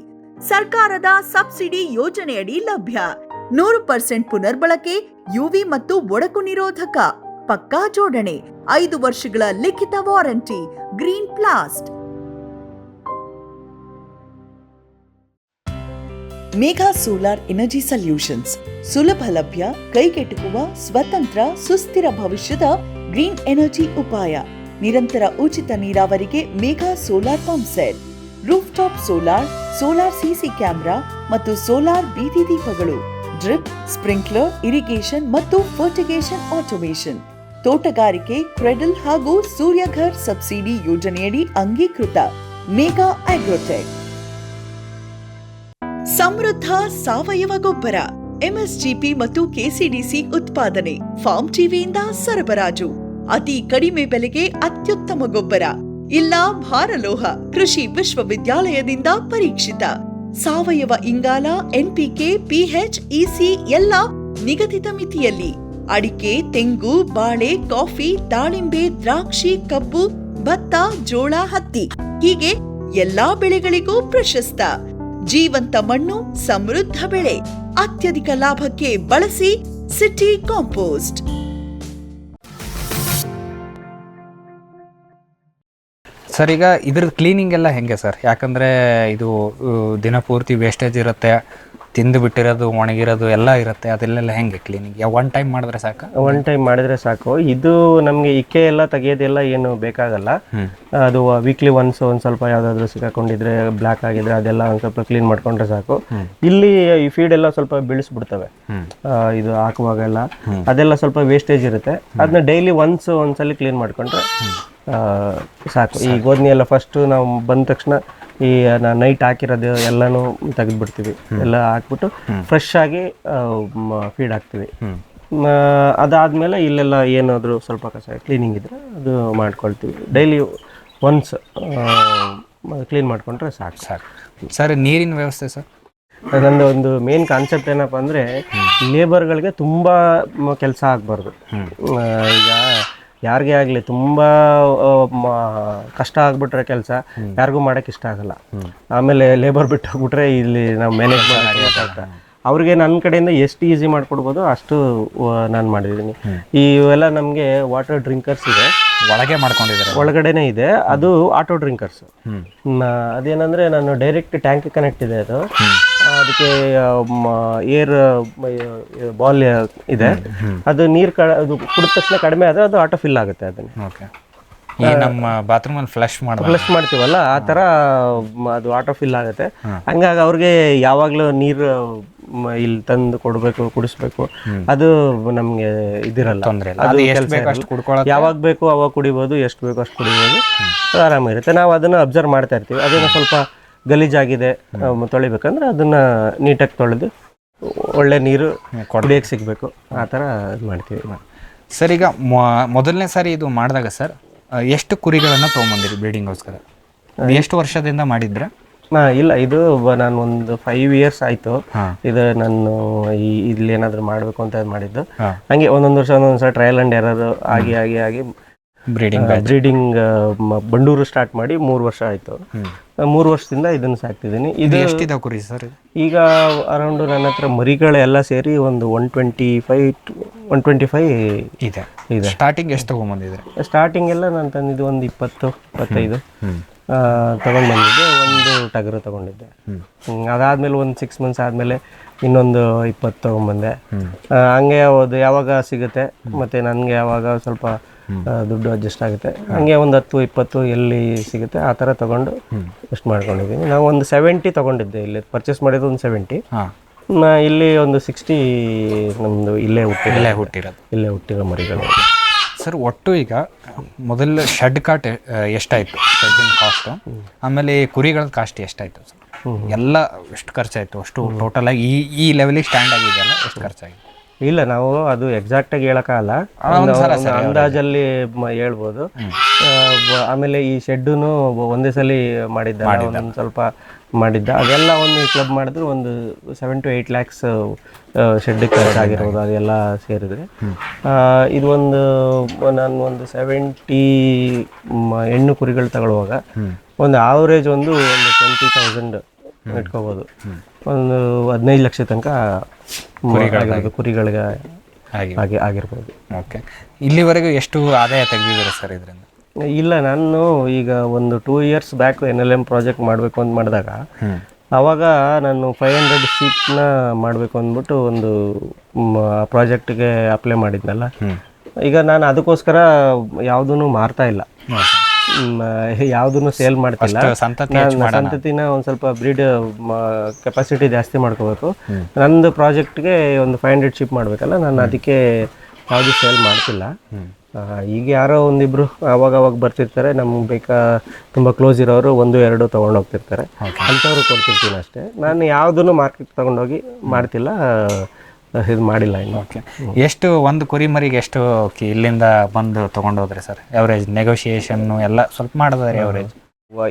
ಸರ್ಕಾರದ ಸಬ್ಸಿಡಿ ಯೋಜನೆಯಡಿ ಲಭ್ಯ. 100% ಪುನರ್ಬಳಕೆ, UV ಮತ್ತು ಒಡಕು ನಿರೋಧಕ, ಪಕ್ಕಾ ಜೋಡಣೆ, 5 ವರ್ಷಗಳ ಲಿಖಿತ warranty. Green plast. Megha solar energy solutions. ಸುಲಭ, ಲಭ್ಯ, ಕೈಗೆಟುಕುವ, ಸ್ವತಂತ್ರ, ಸುಸ್ಥಿರ ಭವಿಷ್ಯದ ಗ್ರೀನ್ ಎನರ್ಜಿ ಉಪಾಯ. ನಿರಂತರ ಉಚಿತ ನೀರಾವರಿಗೆ Megha solar pump set, roof top solar, solar CC camera ಮತ್ತು ಸೋಲಾರ್ ಬೀದಿ ದೀಪಗಳು, ಡ್ರಿಪ್, ಸ್ಪ್ರಿಂಕ್ಲರ್, ಇರಿಗೇಷನ್ ಮತ್ತು ಫರ್ಟಿಗೇಷನ್ ಆಟೋಮೇಷನ್. ತೋಟಗಾರಿಕೆ ಕ್ರೆಡಲ್ ಹಾಗೂ ಸೂರ್ಯಘರ್ ಸಬ್ಸಿಡಿ ಯೋಜನೆಯಡಿ ಅಂಗೀಕೃತ ಮೆಗಾ ಆಗ್ರೋಟೆಕ್. ಸಮೃದ್ಧ ಸಾವಯವ ಗೊಬ್ಬರ, ಎಂಎಸ್ಜಿಪಿ ಮತ್ತು ಕೆಸಿಡಿಸಿ ಉತ್ಪಾದನೆ, ಫಾರ್ಮ್ ಟಿವಿಯಿಂದ ಸರಬರಾಜು, ಅತಿ ಕಡಿಮೆ ಬೆಲೆಗೆ ಅತ್ಯುತ್ತಮ ಗೊಬ್ಬರ, ಇಲ್ಲ ಭಾರಲೋಹ, ಕೃಷಿ ವಿಶ್ವವಿದ್ಯಾಲಯದಿಂದ ಪರೀಕ್ಷಿತ ಸಾವಯವ ಇಂಗಾಲ, ಎನ್ಪಿಕೆ, ಪಿಎಚ್, ಇಸಿ ಎಲ್ಲ ನಿಗದಿತ ಮಿತಿಯಲ್ಲಿ. ಅಡಿಕೆ, ತೆಂಗು, ಬಾಳೆ, ಕಾಫಿ, ದಾಳಿಂಬೆ, ದ್ರಾಕ್ಷಿ, ಕಬ್ಬು, ಭತ್ತ, ಜೋಳ, ಹತ್ತಿ ಹೀಗೆ ಎಲ್ಲಾ ಬೆಳೆಗಳಿಗೂ ಪ್ರಶಸ್ತ. ಜೀವಂತ ಮಣ್ಣು, ಸಮೃದ್ಧ ಬೆಳೆ, ಅತ್ಯಧಿಕ ಲಾಭಕ್ಕೆ ಬಳಸಿ ಸಿಟಿ ಕಾಂಪೋಸ್ಟ್. ಸರ್, ಈಗ ಇದ್ರದ್ದು ಕ್ಲೀನಿಂಗ್ ಎಲ್ಲ ಹೆಂಗೆ ಸರ್? ಯಾಕಂದರೆ ಇದು ದಿನಪೂರ್ತಿ ವೇಸ್ಟೇಜ್ ಇರುತ್ತೆ, ತಿಂದು ಬಿಟ್ಟಿರೋದು, ಒಣಗಿರೋದು ಎಲ್ಲ ಇರುತ್ತೆ. ಅದೆಲ್ಲ ಹೆಂಗೆ ಕ್ಲೀನಿಂಗ್? ಒನ್ ಟೈಮ್ ಮಾಡಿದ್ರೆ ಸಾಕು? ಒನ್ ಟೈಮ್ ಮಾಡಿದ್ರೆ ಸಾಕು. ಇದು ನಮಗೆ ಇಕ್ಕೆ ಎಲ್ಲ ತೆಗೆಯೋದೆಲ್ಲ ಏನು ಬೇಕಾಗಲ್ಲ. ಅದು ವೀಕ್ಲಿ ಒನ್ಸ್ ಒಂದು ಸ್ವಲ್ಪ ಯಾವುದಾದ್ರೂ ಸಿಕ್ಕಾಕೊಂಡಿದ್ರೆ, ಬ್ಲ್ಯಾಕ್ ಆಗಿದ್ರೆ ಅದೆಲ್ಲ ಒಂದು ಸ್ವಲ್ಪ ಕ್ಲೀನ್ ಮಾಡ್ಕೊಂಡ್ರೆ ಸಾಕು. ಇಲ್ಲಿ ಈ ಫೀಡ್ ಎಲ್ಲ ಸ್ವಲ್ಪ ಬೀಳಿಸ್ಬಿಡ್ತವೆ, ಇದು ಹಾಕುವಾಗೆಲ್ಲ ಅದೆಲ್ಲ ಸ್ವಲ್ಪ ವೇಸ್ಟೇಜ್ ಇರುತ್ತೆ. ಅದನ್ನ ಡೈಲಿ ಒಂದ್ಸಲಿ ಕ್ಲೀನ್ ಮಾಡ್ಕೊಂಡ್ರೆ ಸಾಕು. ಈ ಗೋಧಿ ಎಲ್ಲ ಫಸ್ಟು ನಾವು ಬಂದ ತಕ್ಷಣ ಈ ನೈಟ್ ಹಾಕಿರೋದು ಎಲ್ಲನೂ ತೆಗೆದ್ಬಿಡ್ತೀವಿ. ಎಲ್ಲ ಹಾಕ್ಬಿಟ್ಟು ಫ್ರೆಶ್ ಆಗಿ ಫೀಡ್ ಹಾಕ್ತೀವಿ. ಅದಾದಮೇಲೆ ಇಲ್ಲೆಲ್ಲ ಏನಾದರೂ ಸ್ವಲ್ಪ ಕಸ ಕ್ಲೀನಿಂಗ್ ಇದ್ದರೆ ಅದು ಮಾಡ್ಕೊಳ್ತೀವಿ. ಡೈಲಿ ಒನ್ಸ್ ಕ್ಲೀನ್ ಮಾಡಿಕೊಂಡ್ರೆ ಸಾಕು. ಸರ್, ನೀರಿನ ವ್ಯವಸ್ಥೆ ಸರ್? ನಂದು ಒಂದು ಮೇನ್ ಕಾನ್ಸೆಪ್ಟ್ ಏನಪ್ಪ ಅಂದರೆ, ಲೇಬರ್ಗಳಿಗೆ ತುಂಬ ಕೆಲಸ ಆಗಬಾರ್ದು. ಈಗ ಯಾರಿಗೇ ಆಗಲಿ ತುಂಬ ಕಷ್ಟ ಆಗಿಬಿಟ್ರೆ ಕೆಲಸ ಯಾರಿಗೂ ಮಾಡೋಕ್ಕೆ ಇಷ್ಟ ಆಗಲ್ಲ. ಆಮೇಲೆ ಲೇಬರ್ ಬಿಟ್ಟು ಹೋಗ್ಬಿಟ್ರೆ ಇಲ್ಲಿ ನಾವು ಮ್ಯಾನೇಜ್ ಮಾಡೋಕ್ಕಾಗಲ್ಲ. ಅವ್ರಿಗೆ ನನ್ನ ಕಡೆಯಿಂದ ಎಷ್ಟು ಈಸಿ ಮಾಡಿಕೊಡ್ಬೋದು ಅಷ್ಟು ನಾನು ಮಾಡಿದ್ದೀನಿ. ಇವೆಲ್ಲ ನಮಗೆ ವಾಟರ್ ಡ್ರಿಂಕರ್ಸ್ ಇದೆ, ಒಳಗೆ ಮಾಡ್ಕೊಂಡಿದ್ದಾರೆ, ಒಳಗಡೆನೇ ಇದೆ. ಅದು ಆಟೋ ಡ್ರಿಂಕರ್ಸ್. ಅದೇನಂದರೆ ನಾನು ಡೈರೆಕ್ಟ್ ಟ್ಯಾಂಕ್ ಕನೆಕ್ಟ್ ಇದೆ. ಅದು ಅದಕ್ಕೆ ಏರ್ ಬಾಲ್ ಇದೆ. ಅದು ನೀರು ಅದು ಕುಡಿದ ತಕ್ಷಣ ಕಡಿಮೆ ಆದರೆ ಅದು ಆಟೋ ಫಿಲ್ ಆಗುತ್ತೆ. ಅದನ್ನು ಓಕೆ, ಈ ನಮ್ಮ ಬಾತ್ರೂಮಲ್ಲಿ ಫ್ಲಶ್ ಮಾಡ್ತೀವಲ್ಲ ಆ ಥರ ಅದು ಆಟೋ ಫಿಲ್ ಆಗುತ್ತೆ. ಹಂಗಾಗಿ ಅವ್ರಿಗೆ ಯಾವಾಗಲೂ ನೀರು ಇಲ್ಲಿ ತಂದು ಕೊಡಬೇಕು, ಕುಡಿಸ್ಬೇಕು, ಅದು ನಮಗೆ ಇದಿರಲ್ಲ, ಅದು ಯಾವಾಗ ಬೇಕು ಅವಾಗ ಕುಡಿಬೋದು, ಎಷ್ಟು ಬೇಕೋ ಅಷ್ಟು ಕುಡಿಬೋದು, ಆರಾಮಿರುತ್ತೆ. ನಾವು ಅದನ್ನು ಅಬ್ಸರ್ವ್ ಮಾಡ್ತಾ ಇರ್ತೀವಿ. ಅದನ್ನು ಸ್ವಲ್ಪ ಗಲೀಜಾಗಿದೆ ತೊಳಿಬೇಕಂದ್ರೆ ಅದನ್ನು ನೀಟಾಗಿ ತೊಳೆದು ಒಳ್ಳೆ ನೀರು ಕುಡಿಯೋಕ್ಕೆ ಸಿಗಬೇಕು, ಆ ಥರ ಮಾಡ್ತೀವಿ. ಸರ್, ಈಗ ಮೊದಲನೇ ಸಾರಿ ಇದು ಮಾಡಿದಾಗ ಸರ್ ಎಷ್ಟು ಕುರಿಗಳನ್ನು ತೊಗೊಂಬಂದಿರಿ ಬ್ರೀಡಿಂಗೋಸ್ಕರ? ಎಷ್ಟು ವರ್ಷದಿಂದ ಮಾಡಿದ್ರೆ? ಇಲ್ಲ, ಇದು ನಾನು ಒಂದು 5 years ಆಯಿತು. ಇದು ನಾನು ಇಲ್ಲಿ ಏನಾದರೂ ಮಾಡಬೇಕು ಅಂತ ಮಾಡಿದ್ದು. ಹಂಗೆ ಒಂದೊಂದು ವರ್ಷ ಒಂದೊಂದು ಟ್ರಯಲ್ ಆ್ಯಂಡ್ ಎರರ್ ಆಗಿ ಬ್ರೀಡಿಂಗ್ ಬಂಡೂರು ಸ್ಟಾರ್ಟ್ ಮಾಡಿ 3 ವರ್ಷ ಆಯಿತು. 3 ವರ್ಷದಿಂದ ಇದನ್ನು ಸಾಕ್ತಿದ್ದೀನಿ. ಇದು ಎಷ್ಟಿದೆ ಕುರಿ ಸರ್? ಈಗ ಅರೌಂಡ್ ನನ್ನ ಹತ್ರ ಮರಿಗಳೆಲ್ಲ ಸೇರಿ ಒಂದು 125 ಇದೆ. ಸ್ಟಾರ್ಟಿಂಗ್ ಎಷ್ಟು ತೊಗೊಂಬಂದಿದೆ? ಸ್ಟಾರ್ಟಿಂಗ್ ಎಲ್ಲ ನಾನು ತಂದಿದ್ದು ಒಂದು 20-25 ತೊಗೊಂಡು ಬಂದಿದ್ದೆ. ಒಂದು ಟಗರು ತೊಗೊಂಡಿದ್ದೆ. ಅದಾದಮೇಲೆ ಒಂದು 6 months ಆದಮೇಲೆ ಇನ್ನೊಂದು 20 ತೊಗೊಂಬಂದೆ. ಹಂಗೆ ಅದು ಯಾವಾಗ ಸಿಗುತ್ತೆ ಮತ್ತು ನನಗೆ ಯಾವಾಗ ಸ್ವಲ್ಪ ದುಡ್ಡು ಅಡ್ಜಸ್ಟ್ ಆಗುತ್ತೆ, ಹಂಗೆ ಒಂದು 10-20 ಎಲ್ಲಿ ಸಿಗುತ್ತೆ ಆ ಥರ ತೊಗೊಂಡು ಎಷ್ಟು ಮಾಡ್ಕೊಂಡಿದ್ದೀನಿ. ನಾವು ಒಂದು 70 ತೊಗೊಂಡಿದ್ದೆ. ಇಲ್ಲಿ ಪರ್ಚೇಸ್ ಮಾಡಿದ್ದು ಒಂದು 70. ಇಲ್ಲಿ ಒಂದು 60 ನಮ್ಮದು ಇಲ್ಲೇ ಹುಟ್ಟಿರೋ ಮರಿಗಳು. ಸರ್, ಒಟ್ಟು ಈಗ ಮೊದಲು ಶೆಡ್ ಕಾಟ್ ಎಷ್ಟಾಯಿತು? ಶೆಡ್ಡಿನ ಕಾಸ್ಟು, ಆಮೇಲೆ ಕುರಿಗಳ ಕಾಸ್ಟ್ ಎಷ್ಟಾಯಿತು ಸರ್? ಎಲ್ಲ ಎಷ್ಟು ಖರ್ಚಾಯಿತು? ಅಷ್ಟು ಟೋಟಲಾಗಿ ಈ ಲೆವೆಲಿಗೆ ಸ್ಟ್ಯಾಂಡ್ ಆಗಿದೆಯಲ್ಲ, ಎಷ್ಟು ಖರ್ಚಾಗಿದೆ? ಇಲ್ಲ, ನಾವು ಅದು ಎಕ್ಸಾಕ್ಟಾಗಿ ಹೇಳೋಕ್ಕಾಗಲ್ಲ, ಅಂದಾಜಲ್ಲಿ ಹೇಳ್ಬೋದು. ಆಮೇಲೆ ಈ ಶೆಡ್ಡೂ ಒಂದೇ ಸಲ ಮಾಡಿದ್ದ, ಒಂದು ಸ್ವಲ್ಪ ಮಾಡಿದ್ದ. ಅದೆಲ್ಲ ಒಂದು ಕ್ಲಬ್ ಮಾಡಿದ್ರು ಒಂದು 7 to 8 lakhs ಶೆಡ್ಡಿಗೆ ಖರ್ಚಾಗಿರ್ಬೋದು. ಅದೆಲ್ಲ ಸೇರಿದ್ರೆ ಇದು ನಾನು ಒಂದು 70 ಹೆಣ್ಣು ಕುರಿಗಳು ತಗೊಳ್ಳುವಾಗ ಒಂದು ಆವ್ರೇಜ್ ಒಂದು 20,000 ಇಟ್ಕೋಬೋದು. ಒಂದು 15 ಲಕ್ಷ ತನಕ ಕುರಿಗಳಿಗೆ ಆಗಿರ್ಬೋದು. ಓಕೆ, ಇಲ್ಲಿವರೆಗೂ ಎಷ್ಟು ಆದಾಯ ತೆಗೆದಿದ್ದೀರಾ ಸರ್ ಇದರಿಂದ? ಇಲ್ಲ, ನಾನು ಈಗ ಒಂದು 2 years ಬ್ಯಾಕ್ NLM ಪ್ರಾಜೆಕ್ಟ್ ಮಾಡಬೇಕು ಅಂತ ಮಾಡಿದಾಗ ಆವಾಗ ನಾನು 500 sheepನ ಮಾಡಬೇಕು ಅಂದ್ಬಿಟ್ಟು ಒಂದು ಪ್ರಾಜೆಕ್ಟ್ಗೆ ಅಪ್ಲೈ ಮಾಡಿದ್ನಲ್ಲ. ಈಗ ನಾನು ಅದಕ್ಕೋಸ್ಕರ ಯಾವುದೂ ಮಾರ್ತಾ ಇಲ್ಲ, ಯಾವುದನ್ನು ಸೇಲ್ ಮಾಡ್ತಿಲ್ಲ. ಸಂತತಿನ ಒಂದು ಸ್ವಲ್ಪ ಬ್ರೀಡ್ ಕೆಪಾಸಿಟಿ ಜಾಸ್ತಿ ಮಾಡ್ಕೋಬೇಕು. ನಂದು ಪ್ರಾಜೆಕ್ಟ್ಗೆ ಒಂದು 500 sheep ಮಾಡಬೇಕಲ್ಲ, ನಾನು ಅದಕ್ಕೆ ಯಾವುದು ಸೇಲ್ ಮಾಡ್ತಿಲ್ಲ. ಈಗ ಯಾರೋ ಒಂದಿಬ್ರು ಅವಾಗ ಬರ್ತಿರ್ತಾರೆ, ನಮ್ಗೆ ತುಂಬ ಕ್ಲೋಸ್ ಇರೋರು 1-2 ತೊಗೊಂಡು ಹೋಗ್ತಿರ್ತಾರೆ, ಅಂಥವ್ರು ಕೊಡ್ತಿರ್ತೀನಿ ಅಷ್ಟೇ. ನಾನು ಯಾವುದನ್ನು ಮಾರ್ಕೆಟ್ ತೊಗೊಂಡೋಗಿ ಮಾಡ್ತಿಲ್ಲ, ಇದು ಮಾಡಿಲ್ಲ ಇನ್ನು. ಓಕೆ, ಎಷ್ಟು ಒಂದು ಕುರಿ ಮರಿಗೆ ಎಷ್ಟು ಇಲ್ಲಿಂದ ಬಂದು ತೊಗೊಂಡೋದ್ರಿ ಸರ್? ಎವರೇಜ್ ನೆಗೋಷಿಯೇಷನ್ನು ಎಲ್ಲ ಸ್ವಲ್ಪ ಮಾಡಿದ್ರಿ ಎವರೇಜ್?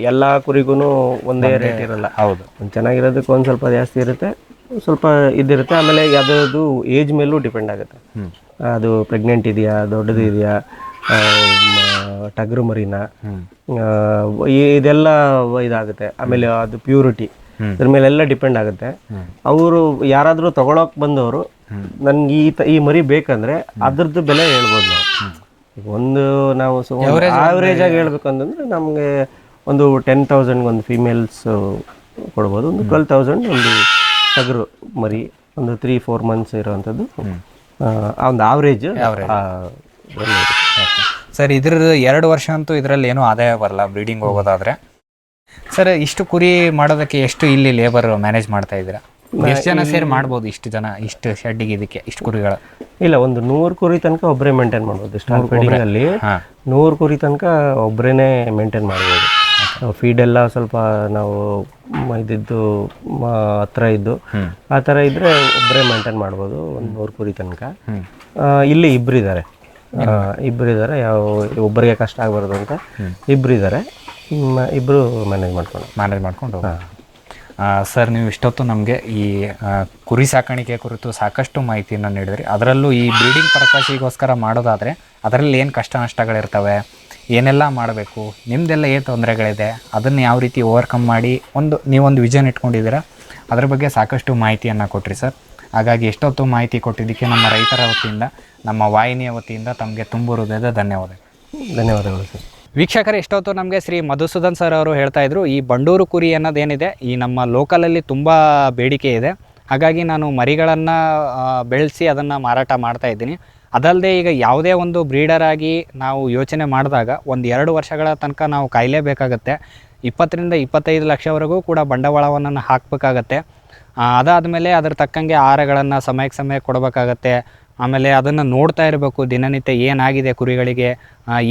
ಎಲ್ಲ ಕುರಿಗೂ ಒಂದೇ ರೇಟ್ ಇರಲ್ಲ. ಹೌದು, ಒಂದು ಚೆನ್ನಾಗಿರೋದಕ್ಕೆ ಒಂದು ಸ್ವಲ್ಪ ಜಾಸ್ತಿ ಇರುತ್ತೆ, ಸ್ವಲ್ಪ ಇದಿರುತ್ತೆ. ಆಮೇಲೆ ಯಾವುದಾದ್ರು ಏಜ್ ಮೇಲೂ ಡಿಪೆಂಡ್ ಆಗುತ್ತೆ. ಅದು ಪ್ರೆಗ್ನೆಂಟ್ ಇದೆಯಾ, ದೊಡ್ಡದು ಇದೆಯಾ, ಟಗರು ಮರಿನ, ಇದೆಲ್ಲ ಇದಾಗುತ್ತೆ. ಆಮೇಲೆ ಅದು ಪ್ಯೂರಿಟಿ, ಇದ್ರ ಮೇಲೆಲ್ಲ ಡಿಪೆಂಡ್ ಆಗುತ್ತೆ. ಅವರು ಯಾರಾದರೂ ತಗೊಳಕ್ ಬಂದವರು ನನ್ಗೆ ಈ ಮರಿ ಬೇಕಂದ್ರೆ ಅದ್ರದ್ದು ಬೆಲೆ ಹೇಳ್ಬೋದು ನಾವು. ಒಂದು ನಾವು ಆವ್ರೇಜ್ ಆಗಿ ಹೇಳ್ಬೇಕು ಅಂತಂದ್ರೆ ನಮಗೆ ಒಂದು 10,000 ಒಂದು ಫೀಮೇಲ್ಸ್ ಕೊಡ್ಬೋದು, ಒಂದು 12,000 ಒಂದು ಟಗರು ಮರಿ, ಒಂದು 3-4 ಮಂತ್ಸ್ ಇರೋವಂಥದ್ದು ಒಂದು ಆವ್ರೇಜ್. ಸರ್, ಇದ್ರದ್ದು 2 ವರ್ಷ ಅಂತೂ ಇದರಲ್ಲಿ ಏನೂ ಆದಾಯ ಬರಲ್ಲ ಬ್ರೀಡಿಂಗ್ ಹೋಗೋದಾದ್ರೆ. ಸರ್, ಇಷ್ಟು ಕುರಿ ಮಾಡೋದಕ್ಕೆ ಎಷ್ಟು ಇಲ್ಲಿ ಲೇಬರ್ ಮ್ಯಾನೇಜ್ ಮಾಡ್ತಾ ಇದ್ದೀರಾ? ಎಷ್ಟು ಜನ ಸೇರಿ ಮಾಡ್ಬೋದು ಇಷ್ಟು ಜನ, ಇಷ್ಟು ಶೆಡ್ಡಿಗೆ ಇದಕ್ಕೆ ಇಷ್ಟು ಕುರಿಗಳ? ಇಲ್ಲ, ಒಂದು 100 ಕುರಿ ತನಕ ಒಬ್ಬರೇ ಮೇಂಟೈನ್ ಮಾಡ್ಬೋದು. ಸ್ಟಾರ್ಟಿಂಗಲ್ಲಿ 100 ಕುರಿ ತನಕ ಒಬ್ಬರೇ ಮೇಂಟೈನ್ ಮಾಡ್ಬೋದು. ಫೀಡೆಲ್ಲ ಸ್ವಲ್ಪ ನಾವು ಇದ್ದಿದ್ದು ಹತ್ರ ಇದ್ದು ಆ ಥರ ಇದ್ದರೆ ಒಬ್ಬರೇ ಮೇಂಟೈನ್ ಮಾಡ್ಬೋದು ಒಂದು 100 ಕುರಿ ತನಕ. ಇಲ್ಲಿ ಇಬ್ಬರಿದ್ದಾರೆ, ಯಾವ ಒಬ್ಬರಿಗೆ ಕಷ್ಟ ಆಗಬಾರ್ದು ಅಂತ ಇಬ್ಬರಿದ್ದಾರೆ, ಇಬ್ಬರು ಮ್ಯಾನೇಜ್ ಮಾಡ್ಕೊಂಡು. ಸರ್, ನೀವು ಇಷ್ಟೊತ್ತು ನಮಗೆ ಈ ಕುರಿ ಸಾಕಾಣಿಕೆ ಕುರಿತು ಸಾಕಷ್ಟು ಮಾಹಿತಿಯನ್ನು ನೀಡಿದ್ರಿ. ಅದರಲ್ಲೂ ಈ ಬ್ರೀಡಿಂಗ್ ಪರ್ಪಸಿಗೋಸ್ಕರ ಮಾಡೋದಾದರೆ ಅದರಲ್ಲಿ ಏನು ಕಷ್ಟ ನಷ್ಟಗಳಿರ್ತವೆ, ಏನೆಲ್ಲ ಮಾಡಬೇಕು, ನಿಮ್ಮದೆಲ್ಲ ಏನು ತೊಂದರೆಗಳಿದೆ, ಅದನ್ನು ಯಾವ ರೀತಿ ಓವರ್ಕಮ್ ಮಾಡಿ ನೀವೊಂದು ವಿಷನ್ ಇಟ್ಕೊಂಡಿದ್ದೀರಾ, ಅದರ ಬಗ್ಗೆ ಸಾಕಷ್ಟು ಮಾಹಿತಿಯನ್ನು ಕೊಟ್ರಿ ಸರ್. ಹಾಗಾಗಿ ಎಷ್ಟೊತ್ತು ಮಾಹಿತಿ ಕೊಟ್ಟಿದ್ದಕ್ಕೆ ನಮ್ಮ ರೈತರ ವತಿಯಿಂದ, ನಮ್ಮ ವಾಹಿನಿಯ ವತಿಯಿಂದ ತಮಗೆ ತುಂಬ ಹೃದಯದ ಧನ್ಯವಾದಗಳು ಸರ್. ವೀಕ್ಷಕರೇ, ಎಷ್ಟೊತ್ತು ನಮಗೆ ಶ್ರೀ ಮಧುಸೂದನ್ ಸರ್ ಅವರು ಹೇಳ್ತಾ ಇದ್ರು, ಈ ಬಂಡೂರು ಕುರಿ ಅನ್ನೋದೇನಿದೆ ಈ ನಮ್ಮ ಲೋಕಲಲ್ಲಿ ತುಂಬ ಬೇಡಿಕೆ ಇದೆ. ಹಾಗಾಗಿ ನಾನು ಮರಿಗಳನ್ನು ಬೆಳೆಸಿ ಅದನ್ನು ಮಾರಾಟ ಮಾಡ್ತಾ ಇದ್ದೀನಿ. ಅದಲ್ಲದೆ ಈಗ ಯಾವುದೇ ಒಂದು ಬ್ರೀಡರ್ ಆಗಿ ನಾವು ಯೋಚನೆ ಮಾಡಿದಾಗ 1-2 ವರ್ಷಗಳ ತನಕ ನಾವು ಕಾಯಲೇಬೇಕಾಗತ್ತೆ. 20-25 ಲಕ್ಷವರೆಗೂ ಕೂಡ ಬಂಡವಾಳವನ್ನು ಹಾಕಬೇಕಾಗತ್ತೆ. ಅದಾದಮೇಲೆ ಅದರ ತಕ್ಕಂಗೆ ಆಹಾರಗಳನ್ನು ಸಮಯಕ್ಕೆ ಕೊಡಬೇಕಾಗತ್ತೆ. ಆಮೇಲೆ ಅದನ್ನು ನೋಡ್ತಾ ಇರಬೇಕು, ದಿನನಿತ್ಯ ಏನಾಗಿದೆ ಕುರಿಗಳಿಗೆ,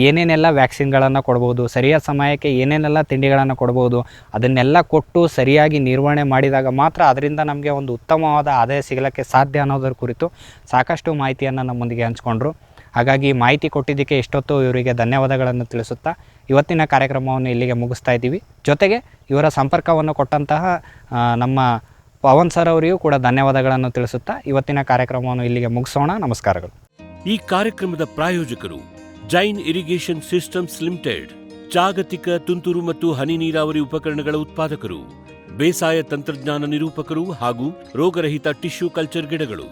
ಏನೇನೆಲ್ಲ ವ್ಯಾಕ್ಸಿನ್ಗಳನ್ನು ಕೊಡ್ಬೋದು, ಸರಿಯಾದ ಸಮಯಕ್ಕೆ ಏನೇನೆಲ್ಲ ತಿಂಡಿಗಳನ್ನು ಕೊಡ್ಬೋದು, ಅದನ್ನೆಲ್ಲ ಕೊಟ್ಟು ಸರಿಯಾಗಿ ನಿರ್ವಹಣೆ ಮಾಡಿದಾಗ ಮಾತ್ರ ಅದರಿಂದ ನಮಗೆ ಒಂದು ಉತ್ತಮವಾದ ಆದಾಯ ಸಿಗಲಿಕ್ಕೆ ಸಾಧ್ಯ ಅನ್ನೋದರ ಕುರಿತು ಸಾಕಷ್ಟು ಮಾಹಿತಿಯನ್ನು ನಮ್ಮೊಂದಿಗೆ ಹಂಚ್ಕೊಂಡ್ರು. ಹಾಗಾಗಿ ಮಾಹಿತಿ ಕೊಟ್ಟಿದ್ದಕ್ಕೆ ಎಷ್ಟೊತ್ತು ಇವರಿಗೆ ಧನ್ಯವಾದಗಳನ್ನು ತಿಳಿಸುತ್ತಾ ಇವತ್ತಿನ ಕಾರ್ಯಕ್ರಮವನ್ನು ಇಲ್ಲಿಗೆ ಮುಗಿಸ್ತಾ ಇದ್ದೀವಿ. ಜೊತೆಗೆ ಇವರ ಸಂಪರ್ಕವನ್ನು ಕೊಟ್ಟಂತಹ ನಮ್ಮ ಪವನ್ ಸರ್ ಅವರಿಗೂ ಕೂಡ ಧನ್ಯವಾದಗಳನ್ನು ತಿಳಿಸುತ್ತಾ ಇವತ್ತಿನ ಕಾರ್ಯಕ್ರಮವನ್ನು ಇಲ್ಲಿಗೆ ಮುಗಿಸೋಣ. ನಮಸ್ಕಾರಗಳು. ಈ ಕಾರ್ಯಕ್ರಮದ ಪ್ರಾಯೋಜಕರು ಜೈನ್ ಇರಿಗೇಷನ್ ಸಿಸ್ಟಮ್ಸ್ ಲಿಮಿಟೆಡ್, ಜಾಗತಿಕ ತುಂತುರು ಮತ್ತು ಹನಿ ನೀರಾವರಿ ಉಪಕರಣಗಳ ಉತ್ಪಾದಕರು, ಬೇಸಾಯ ತಂತ್ರಜ್ಞಾನ ನಿರೂಪಕರು ಹಾಗೂ ರೋಗರಹಿತ ಟಿಶ್ಯೂ ಕಲ್ಚರ್ ಗಿಡಗಳು.